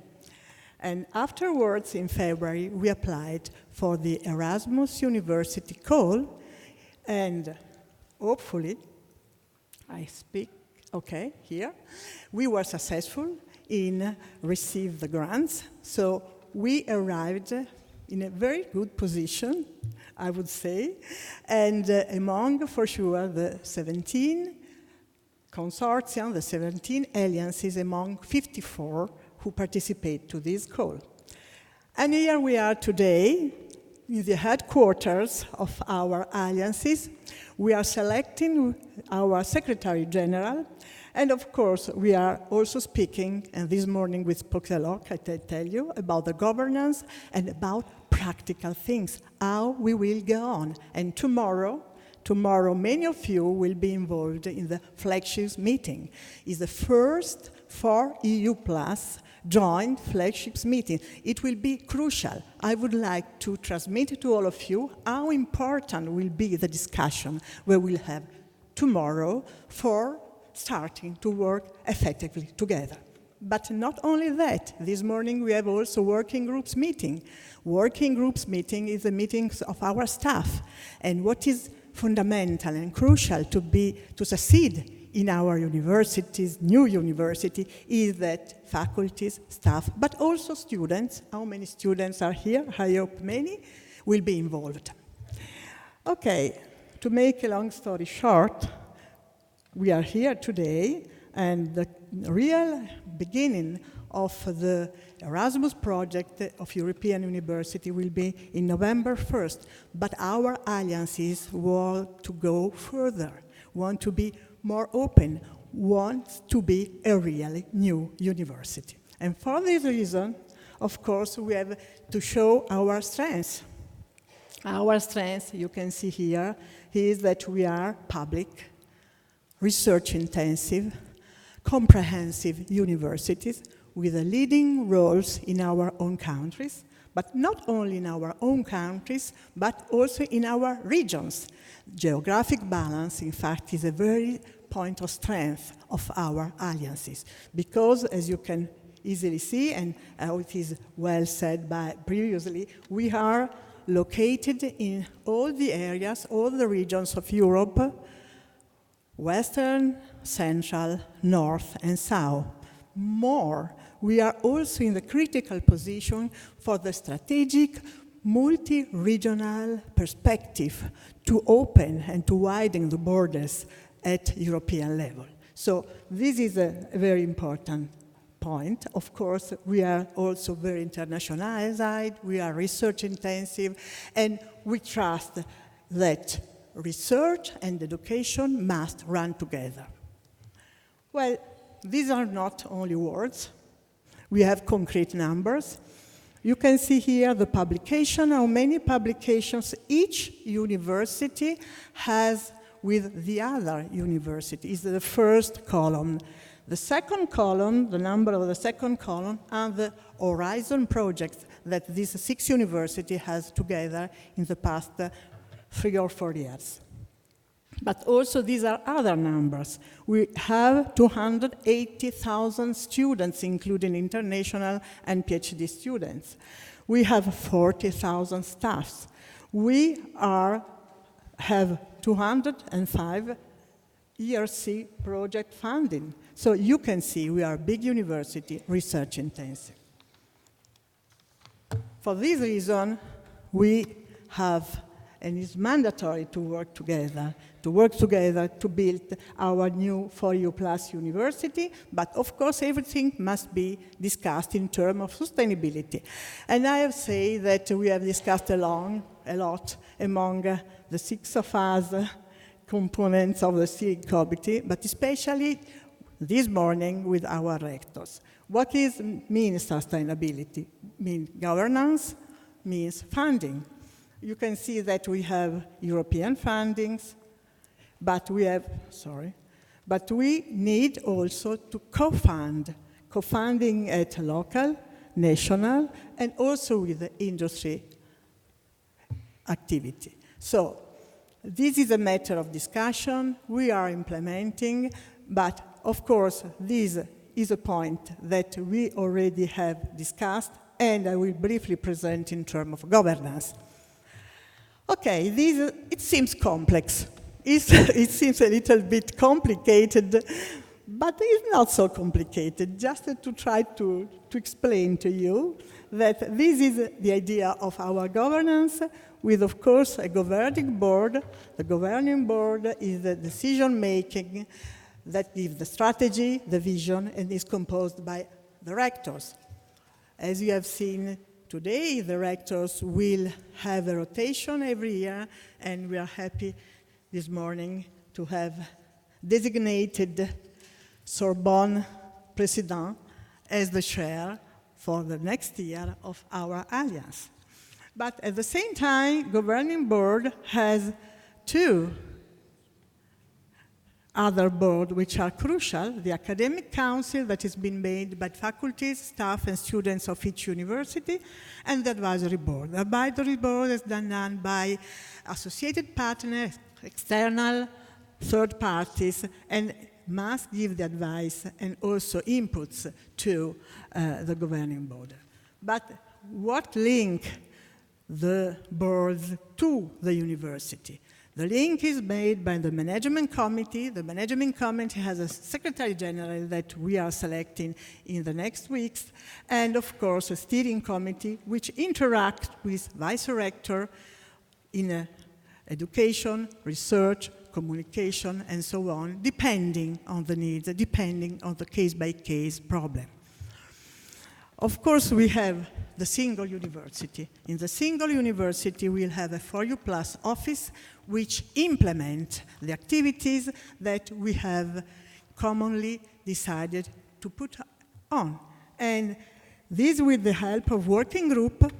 And afterwards, in February, we applied for the Erasmus University call, and hopefully, I speak, okay, here, we were successful in receiving the grants, so we arrived in a very good position, I would say, and among, for sure, the 17 consortia, the 17 alliances among 54 who participate to this call. And here we are today, in the headquarters of our alliances, we are selecting our Secretary General, and of course we are also speaking, and this morning we spoke a lot, I tell you, about the governance and about practical things, how we will go on. And tomorrow many of you will be involved in the Flagship meeting. It's the first for EU Plus joint Flagships meeting. It will be crucial. I would like to transmit to all of you how important will be the discussion we will have tomorrow for starting to work effectively together. But not only that, this morning we have also working groups meeting. Working groups meeting is the meetings of our staff. And what is fundamental and crucial to succeed in our universities, new university, is that faculties, staff, but also students, how many students are here? I hope many, will be involved. Okay, to make a long story short, we are here today, and the real beginning of the Erasmus project of European University will be in November 1st, but our alliances want to go further, want to be more open, want to be a really new university. And for this reason, of course, we have to show our strengths. Our strength, you can see here, is that we are public, research-intensive, comprehensive universities with leading roles in our own countries, but not only in our own countries, but also in our regions. Geographic balance, in fact, is a very point of strength of our alliances, because, as you can easily see, and how it is well said by previously, we are located in all the areas, all the regions of Europe, Western, Central, North, and South. More, we are also in the critical position for the strategic multi-regional perspective to open and to widen the borders at European level. So this is a very important point. Of course, we are also very internationalized, we are research intensive, and we trust that research and education must run together. Well, these are not only words. We have concrete numbers. You can see here the publication, how many publications each university has with the other university, is the first column. The second column, the number of the second column, are the Horizon projects that these 6 universities has together in the past 3 or 4 years. But also these are other numbers. We have 280,000 students, including international and PhD students. We have 40,000 staffs. We have 205 ERC project funding. So you can see we are a big university, research intensive. For this reason, we have, and it's mandatory to work together to build our new 4U Plus university, but of course everything must be discussed in terms of sustainability. And I have said that we have discussed a lot among the 6 of us components of the steering committee, but especially this morning with our rectors. What means sustainability? Means governance, means funding. You can see that we have European fundings, but we need also to co-funding at local, national, and also with the industry activity. So this is a matter of discussion. We are implementing, but of course, this is a point that we already have discussed, and I will briefly present in terms of governance. Okay, it seems complex. It seems a little bit complicated, but it's not so complicated. Just to try to explain to you that this is the idea of our governance with, of course, a governing board. The governing board is the decision-making that gives the strategy, the vision, and is composed by the rectors. As you have seen today the rectors will have a rotation every year, and we are happy this morning to have designated Sorbonne President as the chair for the next year of our alliance. But at the same time, governing board has two other boards which are crucial: the academic council that has been made by faculties, staff, and students of each university, and the advisory board. The advisory board is done by associated partners, external third parties, and must give the advice and also inputs to the governing board. But what link the boards to the university? The link is made by the management committee. The management committee has a secretary general that we are selecting in the next weeks, and of course a steering committee which interacts with vice rector in education, research, communication, and so on, depending on the needs, depending on the case-by-case problem. Of course, we have the single university. In the single university, we'll have a 4U+ office which implement the activities that we have commonly decided to put on. And this with the help of working group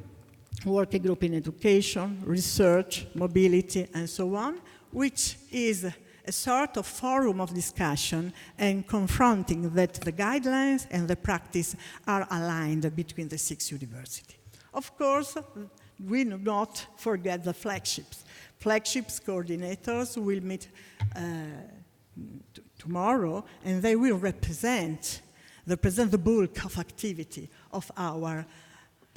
in education, research, mobility, and so on, which is a sort of forum of discussion and confronting that the guidelines and the practice are aligned between the 6 universities. Of course, we do not forget the flagships. Flagships coordinators will meet tomorrow, and they will represent the bulk of activity of our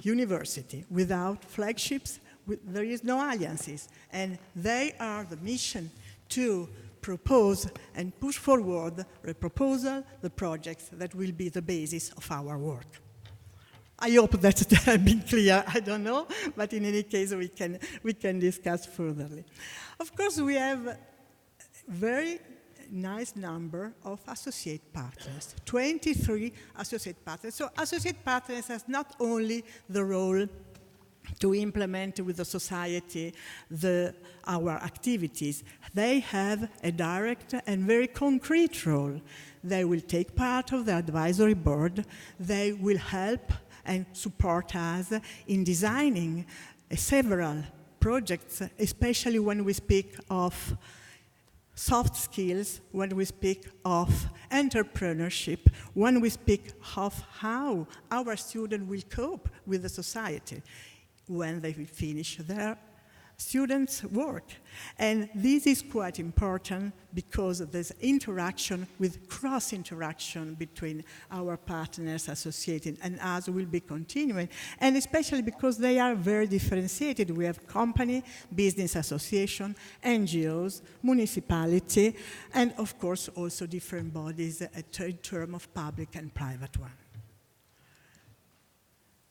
university. Without flagships, there is no alliances, and they are the mission to propose and push forward the proposal, the projects that will be the basis of our work. I hope that has been clear, I don't know, but in any case we can discuss furtherly. Of course, we have a very nice number of associate partners, 23 associate partners. So associate partners has not only the role to implement with the society our activities. They have a direct and very concrete role. They will take part of the advisory board. They will help and support us in designing several projects, especially when we speak of soft skills, when we speak of entrepreneurship, when we speak of how our students will cope with the society when they will finish their students' work. And this is quite important because there's interaction with cross-interaction between our partners associated and us will be continuing, and especially because they are very differentiated. We have company, business association, NGOs, municipality, and of course also different bodies in terms of public and private one.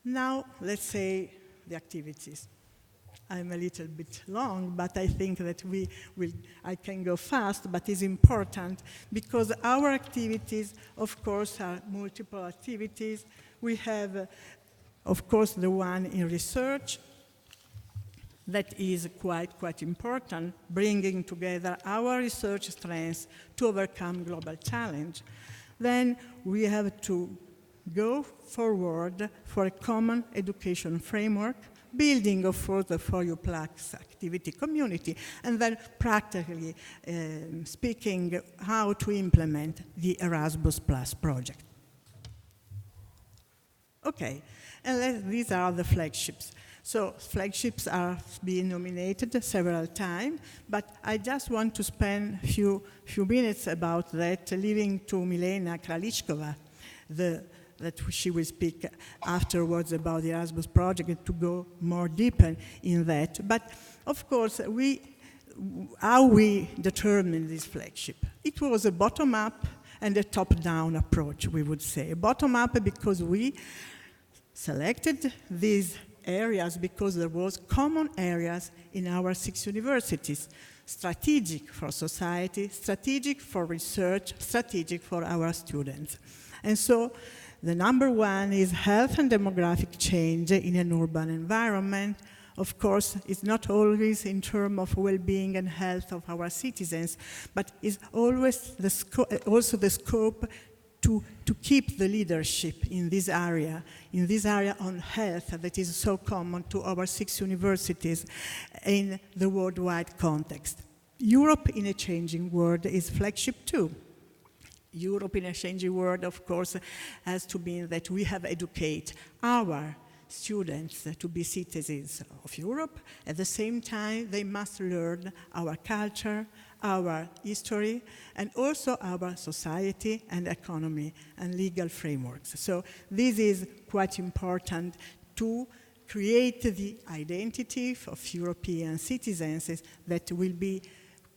Now, let's say the activities. I'm a little bit long, but I think that I can go fast, but it's important because our activities, of course, are multiple activities. We have, of course, the one in research that is quite important, bringing together our research strengths to overcome global challenge. Then we have to go forward for a common education framework, building, of course, the 4U+ activity community, and then practically speaking how to implement the Erasmus Plus project. Okay, and these are the flagships. So flagships are being nominated several times, but I just want to spend a few minutes about that, leaving to Milena Kralichkova, that she will speak afterwards about the Erasmus project to go more deeper in that. But of course, how we determined this flagship. It was a bottom-up and a top-down approach, we would say. Bottom-up because we selected these areas because there was common areas in our 6 universities, strategic for society, strategic for research, strategic for our students. And so The number one is health and demographic change in an urban environment. Of course, it's not always in terms of well-being and health of our citizens, but is always also the scope to keep the leadership in this area on health that is so common to our 6 universities in the worldwide context. Europe in a changing world is Flagship 2. Europe in a changing world, of course, has to mean that we have educated our students to be citizens of Europe. At the same time, they must learn our culture, our history, and also our society and economy and legal frameworks. So this is quite important to create the identity of European citizens that will be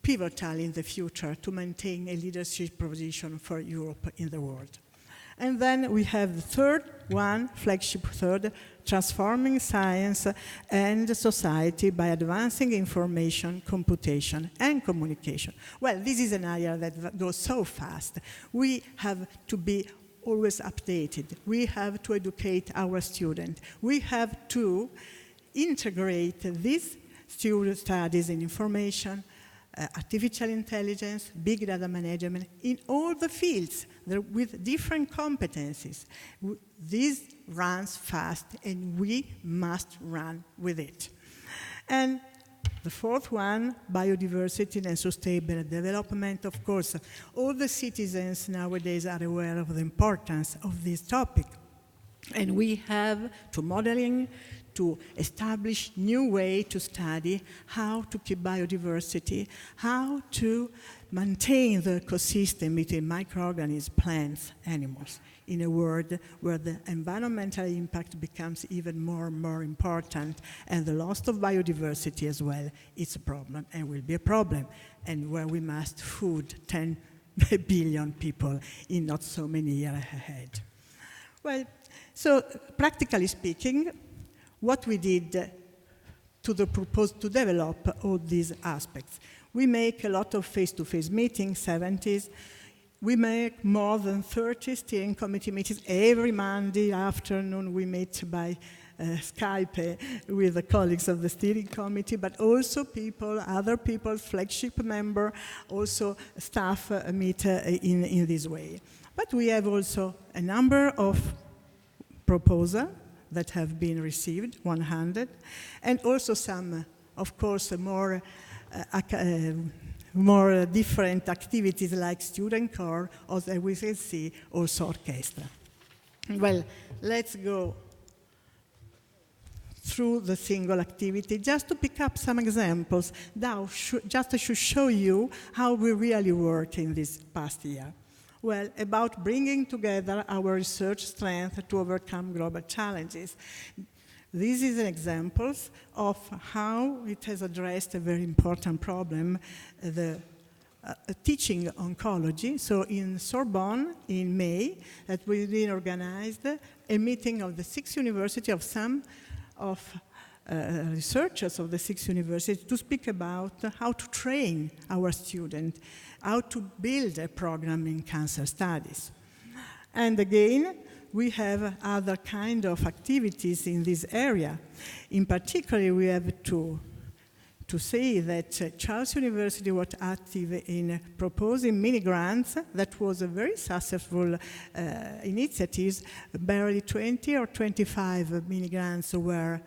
pivotal in the future to maintain a leadership position for Europe in the world. And then we have the third one, Flagship 3, transforming science and society by advancing information, computation, and communication. Well, this is an area that goes so fast. We have to be always updated. We have to educate our students. We have to integrate these student studies in information, artificial intelligence, big data management, in all the fields with different competencies. This runs fast, and we must run with it. And the fourth one, biodiversity and sustainable development. Of course, all the citizens nowadays are aware of the importance of this topic. And we have to modeling, to establish new way to study how to keep biodiversity, how to maintain the ecosystem between microorganisms, plants, animals, in a world where the environmental impact becomes even more and more important, and the loss of biodiversity as well is a problem and will be a problem, and where we must feed 10 billion people in not so many years ahead. Well, so practically speaking, what we did to propose to develop all these aspects. We make a lot of face-to-face meetings, 70s. We make more than 30 steering committee meetings. Every Monday afternoon we meet by Skype with the colleagues of the steering committee, but also other people, Flagship member, also staff meet in this way. But we have also a number of proposals that have been received, 100, and also some, of course, more different activities like student corps, or as we can see, also orchestra. Well, let's go through the single activity, just to pick up some examples, just to show you how we really work in this past year. Well, about bringing together our research strength to overcome global challenges. This is an example of how it has addressed a very important problem, the teaching oncology. So in Sorbonne, in May, that we then organized a meeting of the 6 universities, of some of researchers of the 6 universities, to speak about how to train our students, how to build a program in cancer studies. And again, we have other kind of activities in this area. In particular, we have to say that Charles University was active in proposing mini grants. That was a very successful initiative. Barely 20 or 25 mini grants were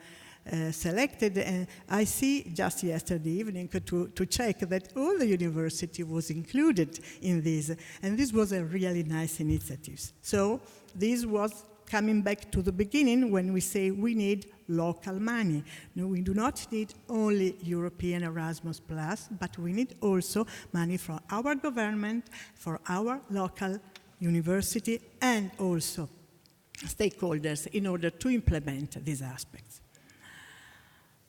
selected, and I see just yesterday evening to check that all the university was included in this, and this was a really nice initiative. So this was coming back to the beginning when we say we need local money. No, we do not need only European Erasmus+, but we need also money from our government, for our local university, and also stakeholders in order to implement these aspects.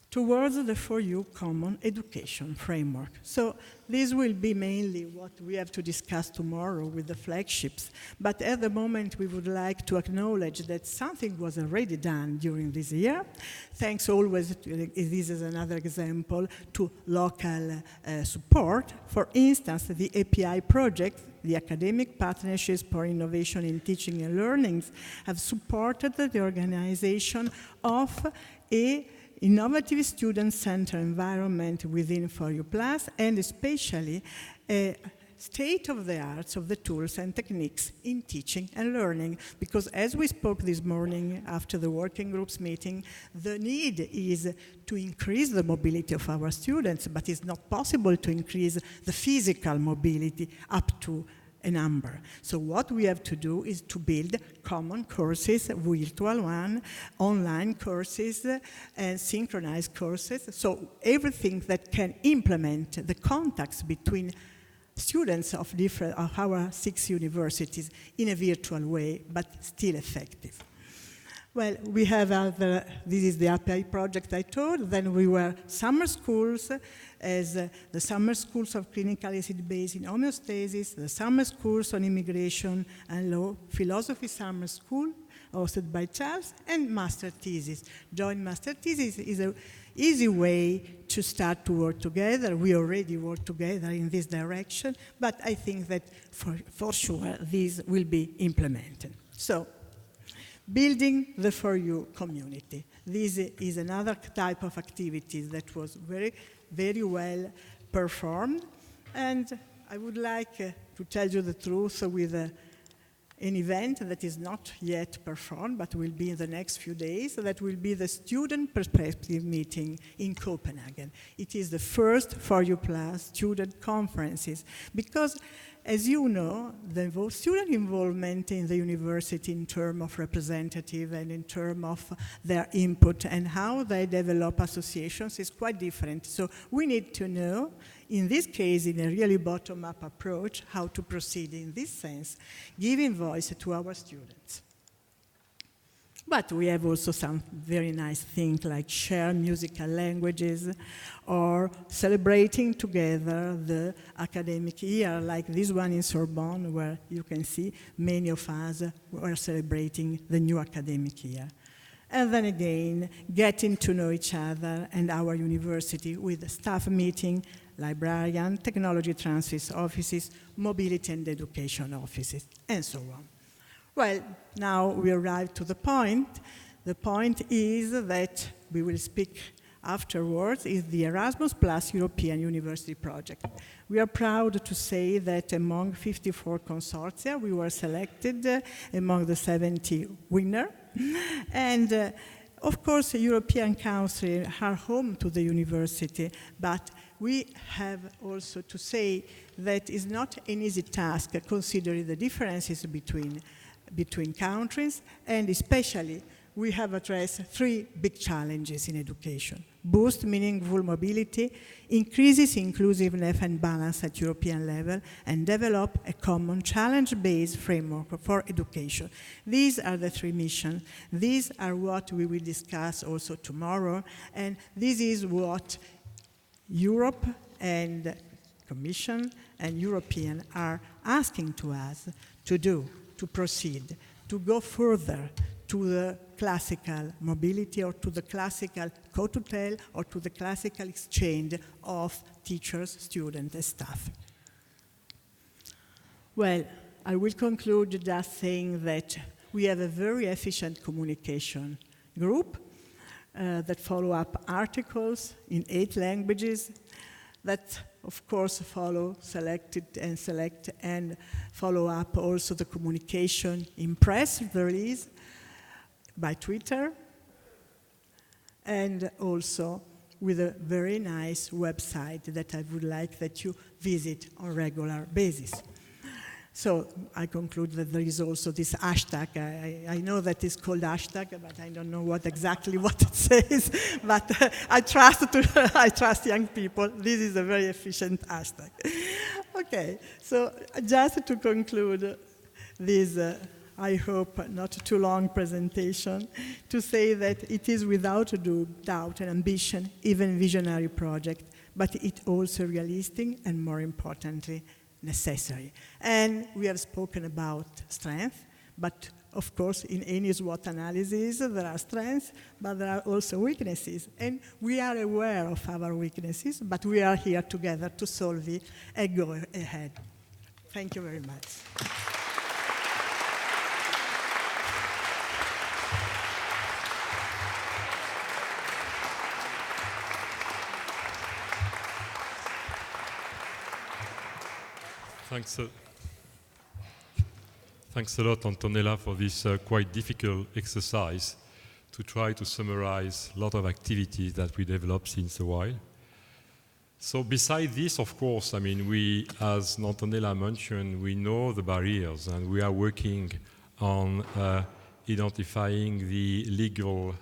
towards the For You Common Education Framework. So this will be mainly what we have to discuss tomorrow with the flagships. But at the moment, we would like to acknowledge that something was already done during this year. Thanks always, this is another example, to local support. For instance, the API project, the Academic Partnerships for Innovation in Teaching and Learning, have supported the organization of a innovative student center environment within For You Plus, and especially a state-of-the-art of the tools and techniques in teaching and learning. Because as we spoke this morning after the working groups meeting, the need is to increase the mobility of our students, but it's not possible to increase the physical mobility up to a number. So what we have to do is to build common courses, virtual one, online courses, and synchronized courses. So everything that can implement the contacts between students of our 6 universities in a virtual way, but still effective. Well, we have this is the API project I told. Then we were summer schools, as the summer schools of clinical acid base in homeostasis, the summer schools on immigration and law, philosophy summer school, hosted by Charles, and master thesis. Joint master thesis is an easy way to start to work together. We already work together in this direction, but I think that for sure this will be implemented. So, building the For You community. This is another type of activity that was very, very well performed. And I would like to tell you the truth with an event that is not yet performed, but will be in the next few days. That will be the Student Perspective meeting in Copenhagen. It is the first For You Plus student conferences, because as you know, the student involvement in the university in terms of representative and in terms of their input and how they develop associations is quite different. So we need to know, in this case, in a really bottom-up approach, how to proceed in this sense, giving voice to our students. But we have also some very nice things like share musical languages or celebrating together the academic year, like this one in Sorbonne, where you can see many of us were celebrating the new academic year. And then again, getting to know each other and our university with a staff meeting, librarian, technology transfer offices, mobility and education offices, and so on. Well, now we arrive to the point. The point is that we will speak afterwards is the Erasmus Plus European University Project. We are proud to say that among 54 consortia, we were selected among the 70 winners. And of course, European countries are home to the university, but we have also to say that it's not an easy task considering the differences between countries, and especially we have addressed 3 big challenges in education. Boost meaningful mobility, increases inclusiveness and balance at European level, and develop a common challenge-based framework for education. These are the 3 missions. These are what we will discuss also tomorrow, and this is what Europe and Commission and European are asking to us to do, to proceed, to go further to the classical mobility or to the classical co-tutel or to the classical exchange of teachers, students, and staff. Well, I will conclude just saying that we have a very efficient communication group that follow up articles in 8 languages that of course follow select and follow up also the communication in press release by Twitter, and also with a very nice website that I would like that you visit on a regular basis. So I conclude that there is also this hashtag. I know that it's called hashtag, but I don't know exactly what it says. But I trust young people. This is a very efficient hashtag. Okay, so just to conclude this I hope, not too long presentation, to say that it is without a doubt an ambition, even visionary project, but it also realistic and, more importantly, necessary. And we have spoken about strength, but of course, in any SWOT analysis, there are strengths, but there are also weaknesses. And we are aware of our weaknesses, but we are here together to solve it and go ahead. Thank you very much. Thanks a lot, Antonella, for this quite difficult exercise to try to summarize a lot of activities that we developed since a while. So beside this, of course, I mean, we, as Antonella mentioned, we know the barriers and we are working on identifying the legal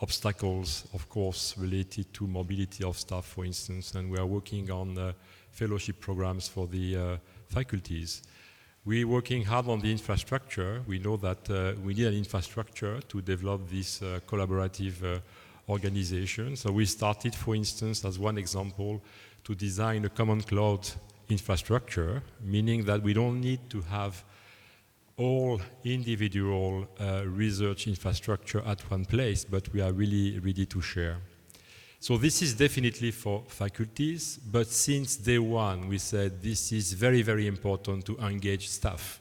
obstacles, of course, related to mobility of staff, for instance, and we are working on fellowship programs for the faculties. We're working hard on the infrastructure. We know that we need an infrastructure to develop this collaborative organization. So we started, for instance, as one example, to design a common cloud infrastructure, meaning that we don't need to have all individual research infrastructure at one place, but we are really ready to share. So this is definitely for faculties, but since day one we said this is very, very important to engage staff,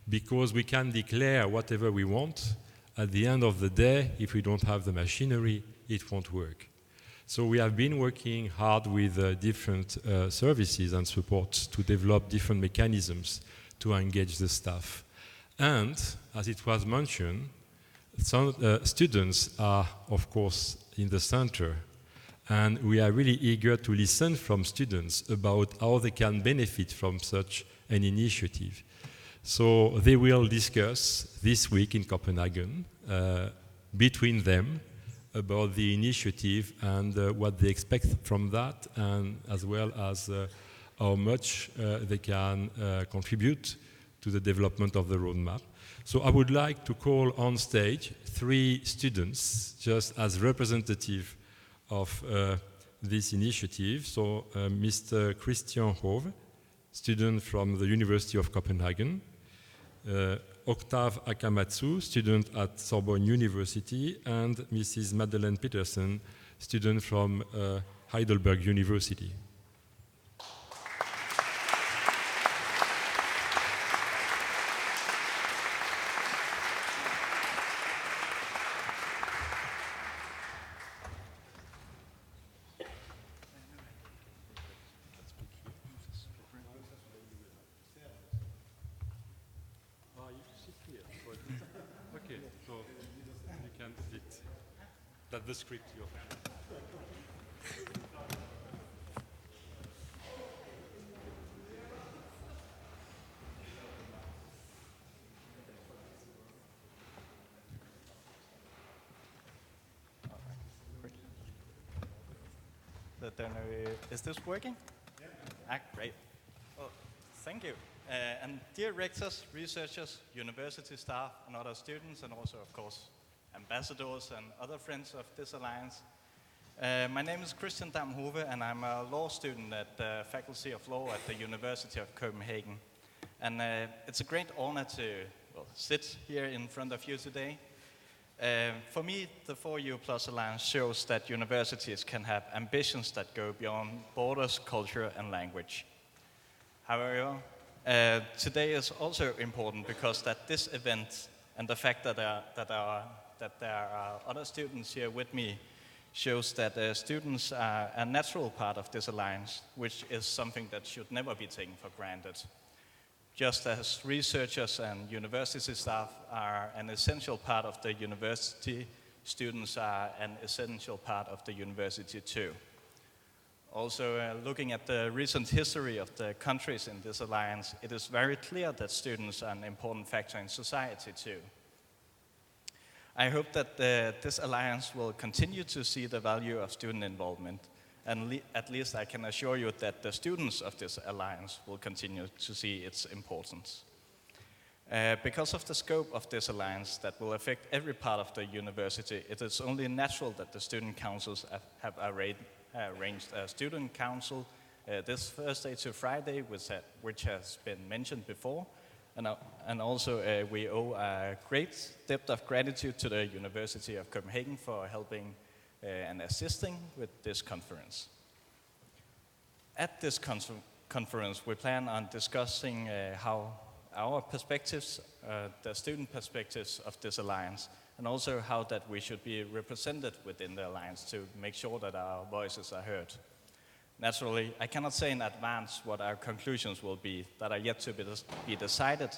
because we can declare whatever we want. At the end of the day, if we don't have the machinery, it won't work. So we have been working hard with different services and supports to develop different mechanisms to engage the staff. And, as it was mentioned, some students are, of course, in the center. And we are really eager to listen from students about how they can benefit from such an initiative. So they will discuss this week in Copenhagen between them about the initiative and what they expect from that, and as well as how much they can contribute to the development of the roadmap. So I would like to call on stage 3 students just as representative of this initiative. So Mr. Christian Hove, student from the University of Copenhagen, Octave Akamatsu, student at Sorbonne University, and Mrs. Madeleine Peterson, student from Heidelberg University. The script. Is this working? Yeah. Ah, great. Well, thank you. And dear rectors, researchers, university staff, and other students, and also, of course, ambassadors and other friends of this alliance. My name is Christian Dam Hove, and I'm a law student at the Faculty of Law at the University of Copenhagen. And it's a great honor to sit here in front of you today. For me, the 4U Plus Alliance shows that universities can have ambitions that go beyond borders, culture, and language. However, today is also important because that this event and the fact that there are other students here with me shows that students are a natural part of this alliance, which is something that should never be taken for granted. Just as researchers and university staff are an essential part of the university, students are an essential part of the university too. Also, looking at the recent history of the countries in this alliance, it is very clear that students are an important factor in society too. I hope that this alliance will continue to see the value of student involvement, and at least I can assure you that the students of this alliance will continue to see its importance. Because of the scope of this alliance that will affect every part of the university, it is only natural that the student councils have arranged a student council this Thursday to Friday, which has been mentioned before. And also we owe a great debt of gratitude to the University of Copenhagen for helping and assisting with this conference. At this conference, we plan on discussing how our perspectives, the student perspectives of this alliance, and also how that we should be represented within the alliance to make sure that our voices are heard. Naturally, I cannot say in advance what our conclusions will be that are yet to be decided,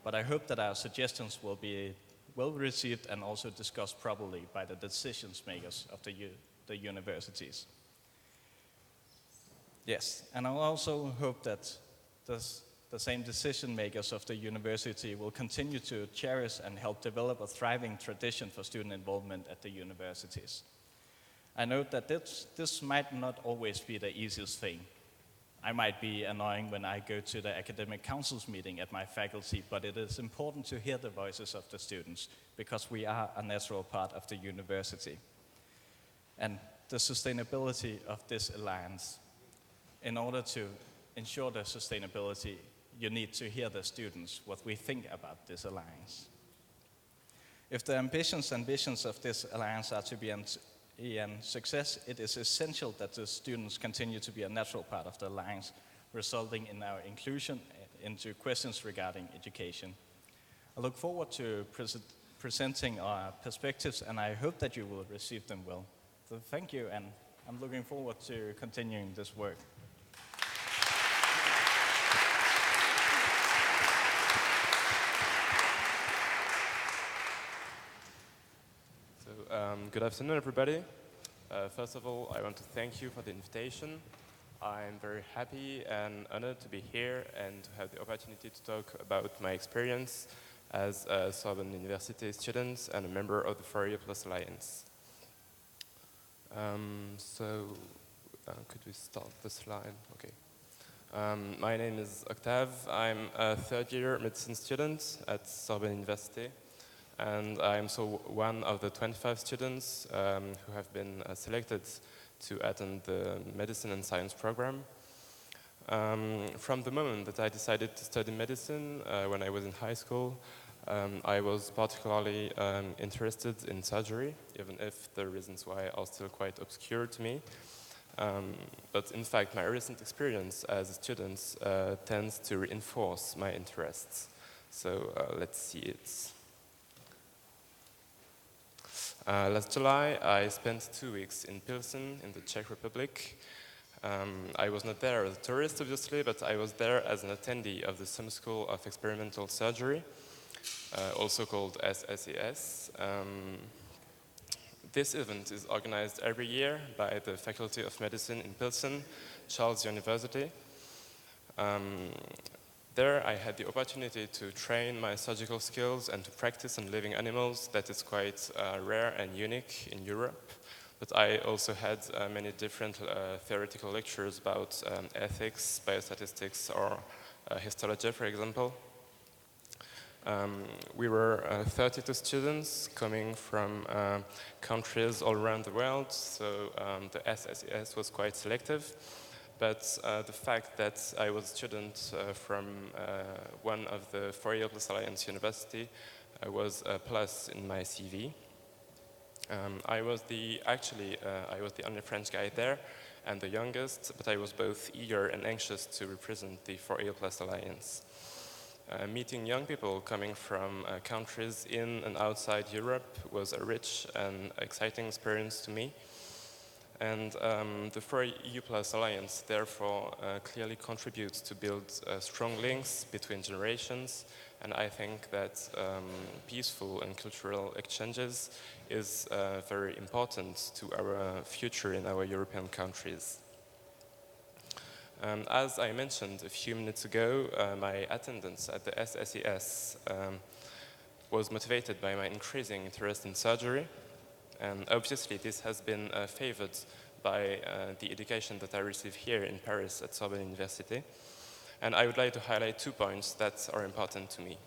but I hope that our suggestions will be well received and also discussed properly by the decisions makers of the universities. Yes, and I also hope that the same decision makers of the university will continue to cherish and help develop a thriving tradition for student involvement at the universities. I note that this might not always be the easiest thing. I might be annoying when I go to the academic council's meeting at my faculty, but it is important to hear the voices of the students because we are a natural part of the university. And the sustainability of this alliance, in order to ensure the sustainability, you need to hear the students, what we think about this alliance. If the ambitions and visions of this alliance are to be a success, it is essential that the students continue to be a natural part of the alliance, resulting in our inclusion into questions regarding education. I look forward to presenting our perspectives, and I hope that you will receive them well. So thank you, and I'm looking forward to continuing this work. Good afternoon, everybody. First of all, I want to thank you for the invitation. I'm very happy and honored to be here and to have the opportunity to talk about my experience as a Sorbonne University student and a member of the 4 Year Plus Alliance. Could we start the slide? Okay. My name is Octave. I'm a third-year medicine student at Sorbonne University. And I'm one of the 25 students who have been selected to attend the medicine and science program. From the moment that I decided to study medicine when I was in high school, I was particularly interested in surgery, even if the reasons why are still quite obscure to me. But in fact, my recent experience as a student tends to reinforce my interests. So let's see it. Last July, I spent 2 weeks in Pilsen in the Czech Republic. I was not there as a tourist, obviously, but I was there as an attendee of the Summer School of Experimental Surgery, also called SSES. This event is organized every year by the Faculty of Medicine in Pilsen, Charles University. There I had the opportunity to train my surgical skills and to practice on living animals. That is quite rare and unique in Europe. But I also had many different theoretical lectures about ethics, biostatistics, or histology, for example. We were 32 students coming from countries all around the world, so the SSES was quite selective. But the fact that I was a student from one of the 4 Year Plus Alliance university was a plus in my CV. I was the only French guy there and the youngest, but I was both eager and anxious to represent the 4 Year Plus Alliance. Meeting young people coming from countries in and outside Europe was a rich and exciting experience to me. And the 4 EU Plus Alliance therefore clearly contributes to build strong links between generations, and I think that peaceful and cultural exchanges is very important to our future in our European countries. As I mentioned a few minutes ago, my attendance at the SSES was motivated by my increasing interest in surgery. And obviously, this has been favored by the education that I received here in Paris at Sorbonne University. And I would like to highlight 2 points that are important to me.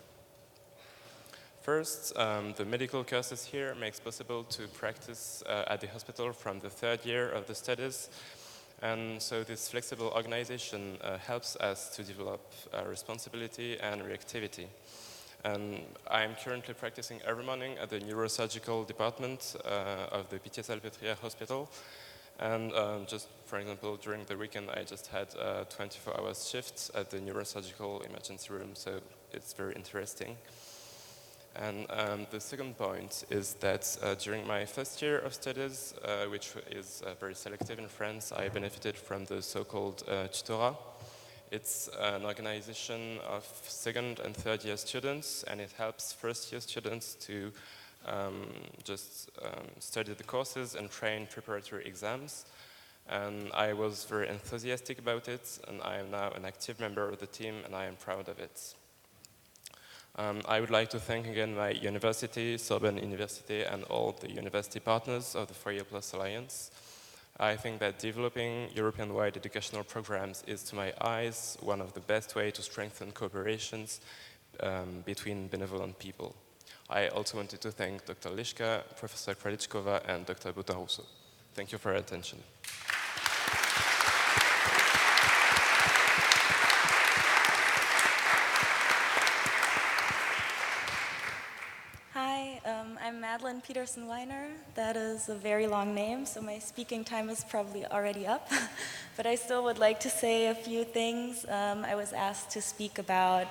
First, the medical courses here makes possible to practice at the hospital from the third year of the studies. And so this flexible organization helps us to develop responsibility and reactivity. And I'm currently practicing every morning at the neurosurgical department of the Pitié-Salpêtrière Hospital. And just, for example, during the weekend, I just had a 24-hour shift at the neurosurgical emergency room, so it's very interesting. And the second point is that during my first year of studies, which is very selective in France, I benefited from the so-called tutorat. It's an organization of second and third year students, and it helps first year students to study the courses and train preparatory exams. And I was very enthusiastic about it, and I am now an active member of the team, and I am proud of it. I would like to thank again my university, Sorbonne University, and all the university partners of the 4-Year Plus Alliance. I think that developing European-wide educational programs is, to my eyes, one of the best ways to strengthen cooperations between benevolent people. I also wanted to thank Dr. Lischka, Professor Kralichkova, and Dr. Boutin-Rousseau. Thank you for your attention. I'm Madeline Peterson-Weiner. That is a very long name, so my speaking time is probably already up. But I still would like to say a few things. I was asked to speak about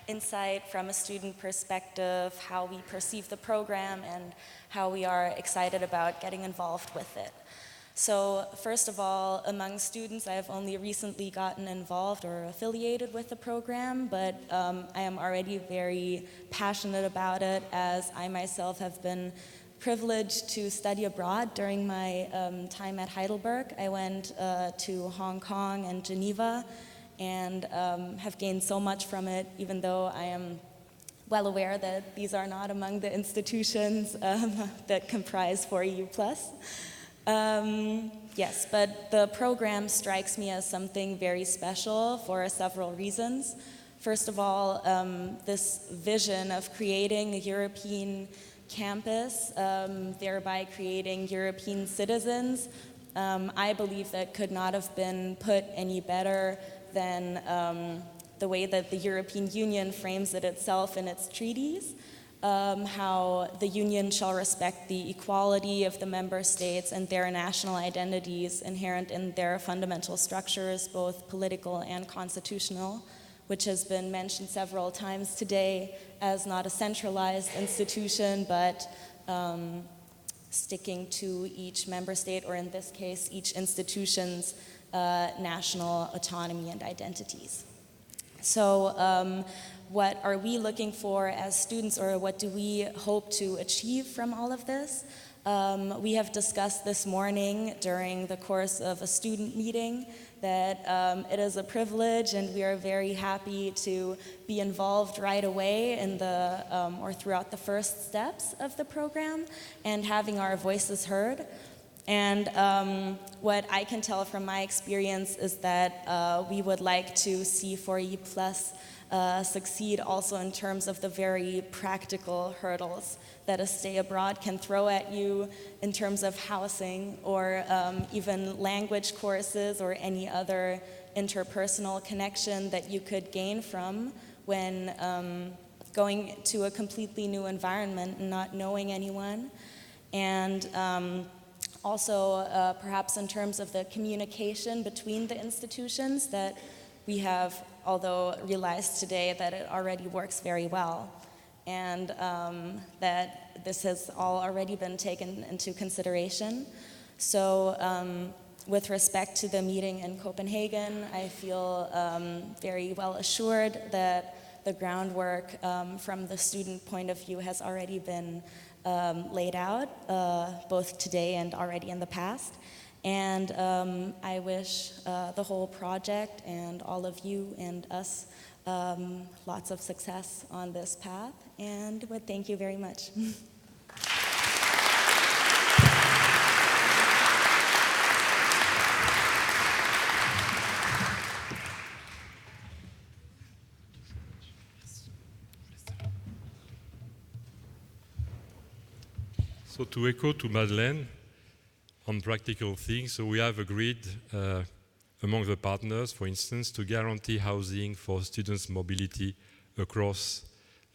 insight from a student perspective, how we perceive the program, and how we are excited about getting involved with it. So first of all, among students, I have only recently gotten involved or affiliated with the program, but I am already very passionate about it, as I myself have been privileged to study abroad during my time at Heidelberg. I went to Hong Kong and Geneva and have gained so much from it, even though I am well aware that these are not among the institutions that comprise 4EU+. Yes, but the program strikes me as something very special for several reasons. First of all, this vision of creating a European campus, thereby creating European citizens, I believe that could not have been put any better than the way that the European Union frames it itself in its treaties. How the Union shall respect the equality of the member states and their national identities inherent in their fundamental structures, both political and constitutional, which has been mentioned several times today as not a centralized institution, but sticking to each member state, or in this case, each institution's national autonomy and identities. So, what are we looking for as students, or what do we hope to achieve from all of this? We have discussed this morning during the course of a student meeting that it is a privilege, and we are very happy to be involved right away in the, or throughout the first steps of the program and having our voices heard. And what I can tell from my experience is that we would like to see 4E Plus succeed also in terms of the very practical hurdles that a stay abroad can throw at you in terms of housing, or even language courses, or any other interpersonal connection that you could gain from when going to a completely new environment and not knowing anyone. And also perhaps in terms of the communication between the institutions that we have, although realized today that it already works very well, and that this has all already been taken into consideration. So with respect to the meeting in Copenhagen, I feel very well assured that the groundwork from the student point of view has already been laid out, both today and already in the past. And I wish the whole project and all of you and us lots of success on this path, and would thank you very much. So to echo to Madeleine on practical things, so we have agreed among the partners, for instance, to guarantee housing for students' mobility across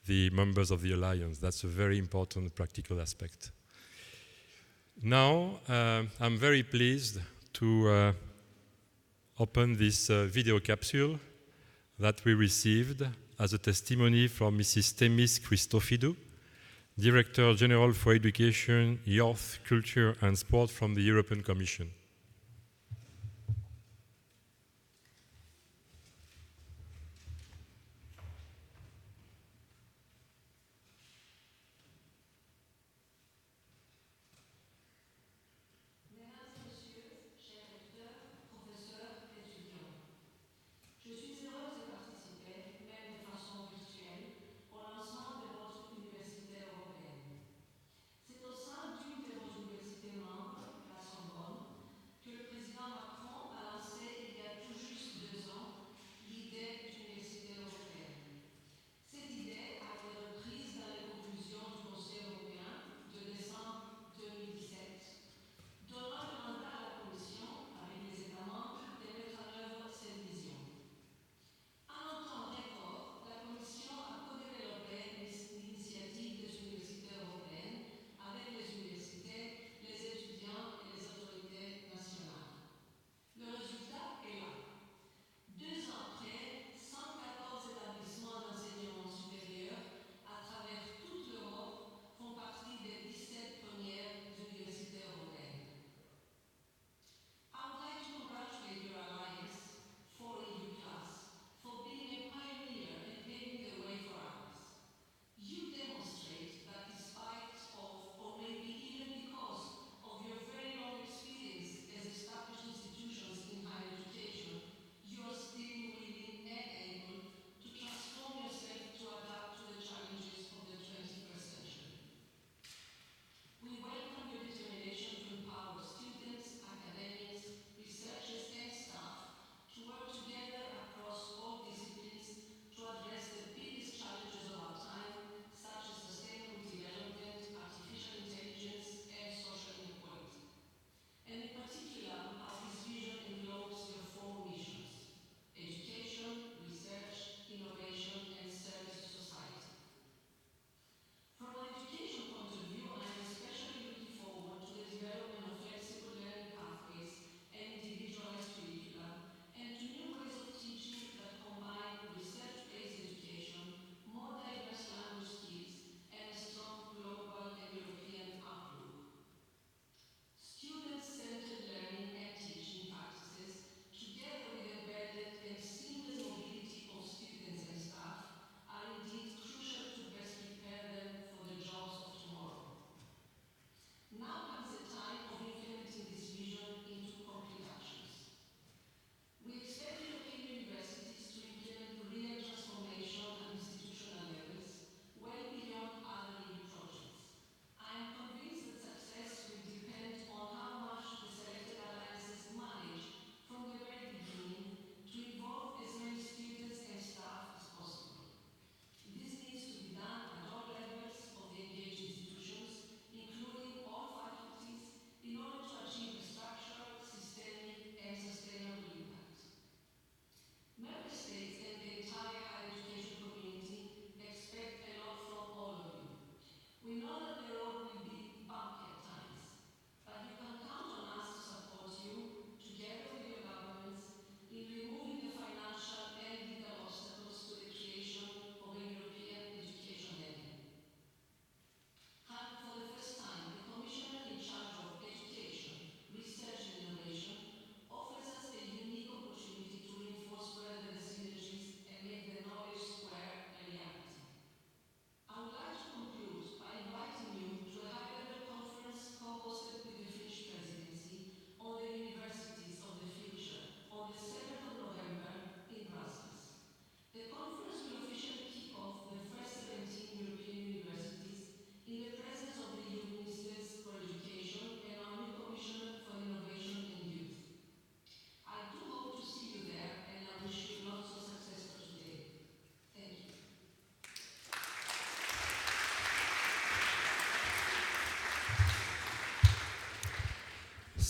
the members of the Alliance. That's a very important practical aspect. Now, I'm very pleased to open this video capsule that we received as a testimony from Mrs. Themis Christofidou, Director General for Education, Youth, Culture and Sport from the European Commission.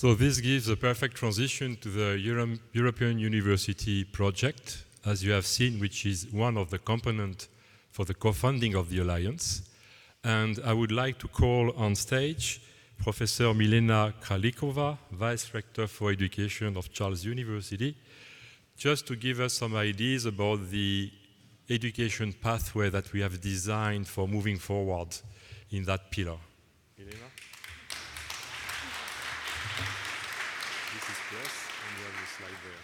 So this gives a perfect transition to the European University project, as you have seen, which is one of the components for the co-funding of the Alliance. And I would like to call on stage Professor Milena Kralikova, Vice Rector for Education of Charles University, just to give us some ideas about the education pathway that we have designed for moving forward in that pillar. Milena? This is plus, and you have the slide there.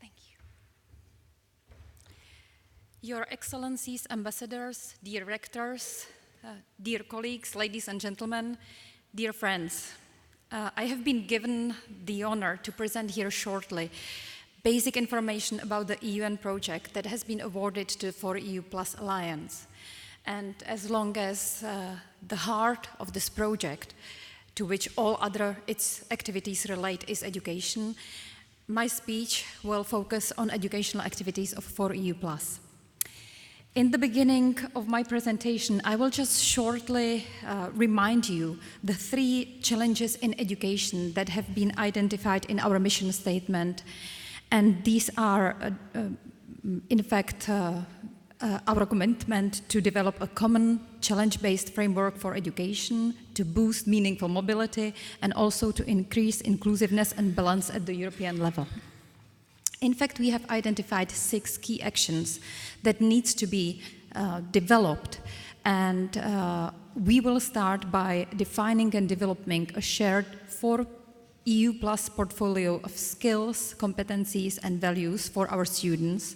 Thank you. Your Excellencies, ambassadors, dear rectors, dear colleagues, ladies and gentlemen, dear friends, I have been given the honor to present here shortly basic information about the UN project that has been awarded to 4EU Plus Alliance. And as long as the heart of this project, to which all other its activities relate, is education, my speech will focus on educational activities of 4EU Plus. In the beginning of my presentation, I will just shortly remind you the 3 challenges in education that have been identified in our mission statement. And these are, in fact, our commitment to develop a common challenge-based framework for education, to boost meaningful mobility, and also to increase inclusiveness and balance at the European level. In fact, we have identified 6 key actions that needs to be developed, and we will start by defining and developing a shared 4EU Plus portfolio of skills, competencies, and values for our students.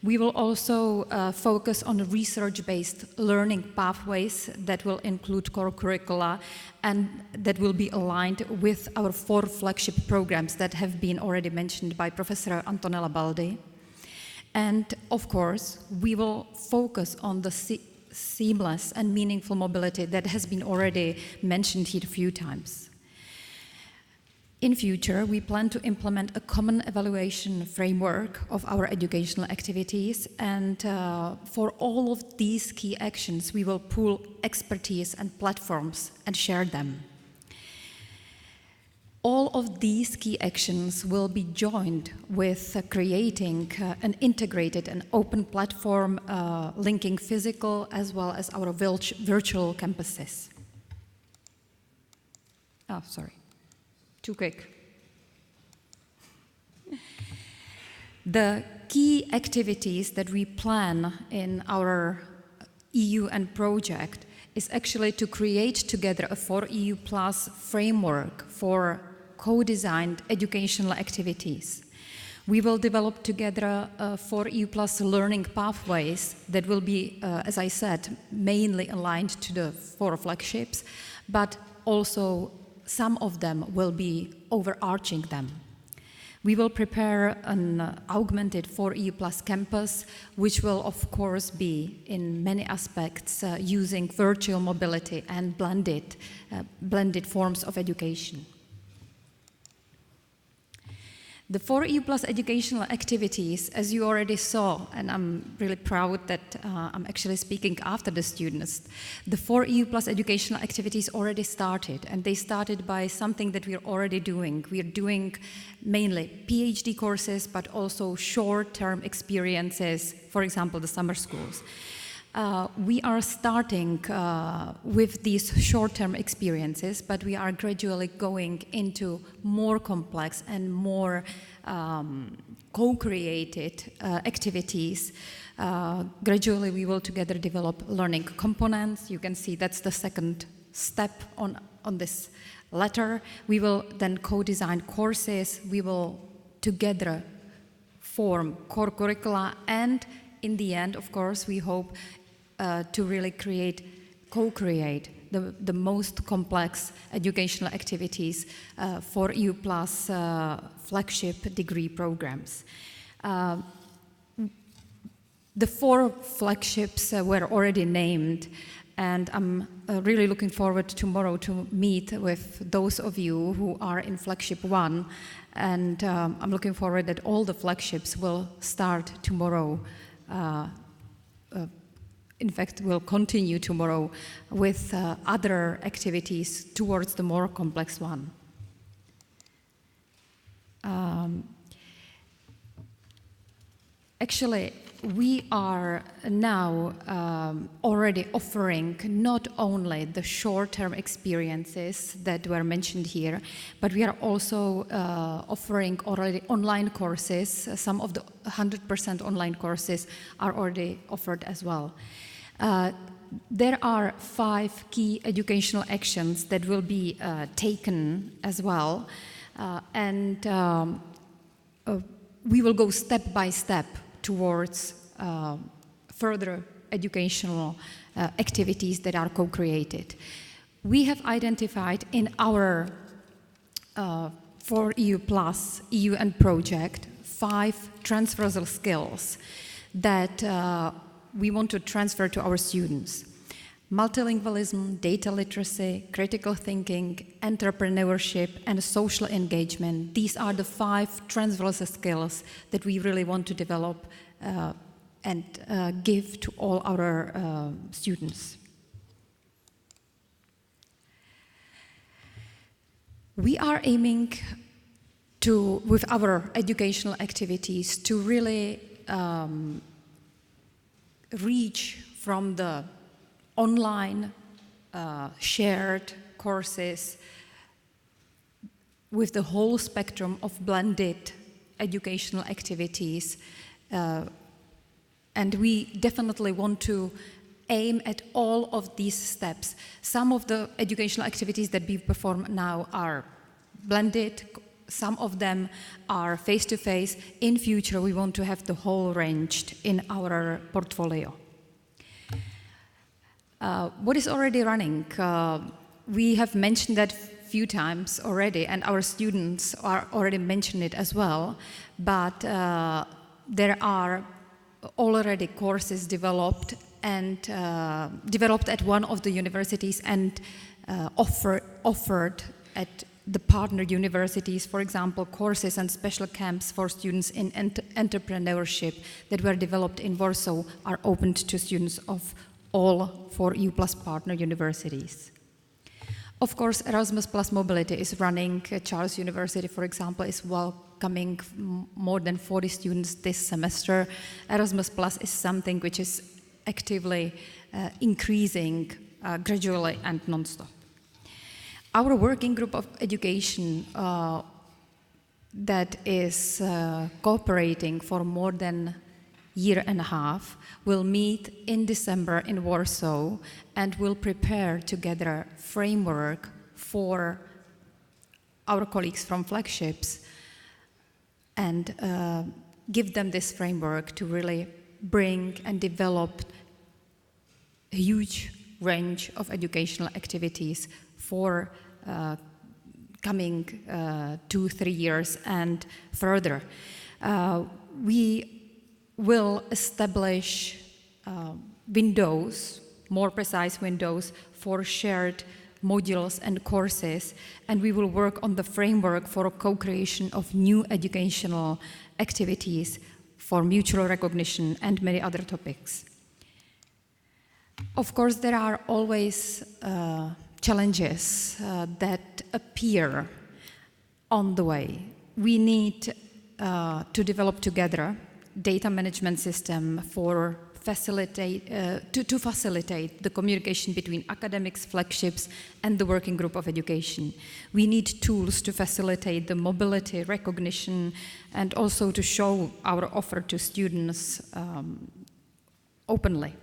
We will also focus on research-based learning pathways that will include core curricula and that will be aligned with our 4 flagship programs that have been already mentioned by Professor Antonella Baldi. And of course, we will focus on the seamless and meaningful mobility that has been already mentioned here a few times. In future, we plan to implement a common evaluation framework of our educational activities, and for all of these key actions, we will pool expertise and platforms and share them. All of these key actions will be joined with creating an integrated and open platform linking physical as well as our virtual campuses. Oh, sorry. Too quick. The key activities that we plan in our EU project is actually to create together a 4EU Plus framework for co-designed educational activities. We will develop together 4EU Plus learning pathways that will be, as I said, mainly aligned to the 4 flagships, but also some of them will be overarching them. We will prepare an augmented 4EU Plus campus, which will of course be in many aspects using virtual mobility and blended forms of education. The 4EU Plus educational activities, as you already saw, and I'm really proud that I'm actually speaking after the students, the 4EU Plus educational activities already started, and they started by something that we're already doing. We're doing mainly PhD courses, but also short-term experiences, for example, the summer schools. We are starting with these short-term experiences, but we are gradually going into more complex and more co-created activities. Gradually, we will together develop learning components. You can see that's the second step on this ladder. We will then co-design courses. We will together form core curricula, and in the end, of course, we hope to really co-create the most complex educational activities for EU Plus flagship degree programs. The 4 flagships were already named, and I'm really looking forward tomorrow to meet with those of you who are in flagship 1, and I'm looking forward that all the flagships will start tomorrow in fact, will continue tomorrow with other activities towards the more complex one. Actually, we are now already offering not only the short-term experiences that were mentioned here, but we are also offering already online courses. Some of the 100% online courses are already offered as well. There are 5 key educational actions that will be taken as well, and we will go step by step towards further educational activities that are co-created. We have identified in our for EU Plus, EU project, 5 transversal skills that we want to transfer to our students. Multilingualism, data literacy, critical thinking, entrepreneurship, and social engagement. These are the 5 transversal skills that we really want to develop and give to all our students. We are aiming to, with our educational activities, to really reach from the online shared courses with the whole spectrum of blended educational activities, and we definitely want to aim at all of these steps. Some of the educational activities that we perform now are blended, some of them are face-to-face. In future, we want to have the whole range in our portfolio. What is already running? We have mentioned that a few times already, and our students are already mentioned it as well, but there are already courses developed and developed at one of the universities and offered at the partner universities, for example, courses and special camps for students in entrepreneurship that were developed in Warsaw are opened to students of all 4 EU Plus partner universities. Of course, Erasmus Plus Mobility is running. Charles University, for example, is welcoming more than 40 students this semester. Erasmus Plus is something which is actively increasing gradually and non-stop. Our working group of education that is cooperating for more than year and a half will meet in December in Warsaw and will prepare together framework for our colleagues from Flagships and give them this framework to really bring and develop a huge range of educational activities for coming 2-3 years and further. We will establish windows, more precise windows for shared modules and courses, and we will work on the framework for a co-creation of new educational activities for mutual recognition and many other topics. Of course, there are always challenges that appear on the way. We need to develop together data management system for to facilitate the communication between academics, Flagships, and the working group of education. We need tools to facilitate the mobility, recognition, and also to show our offer to students openly.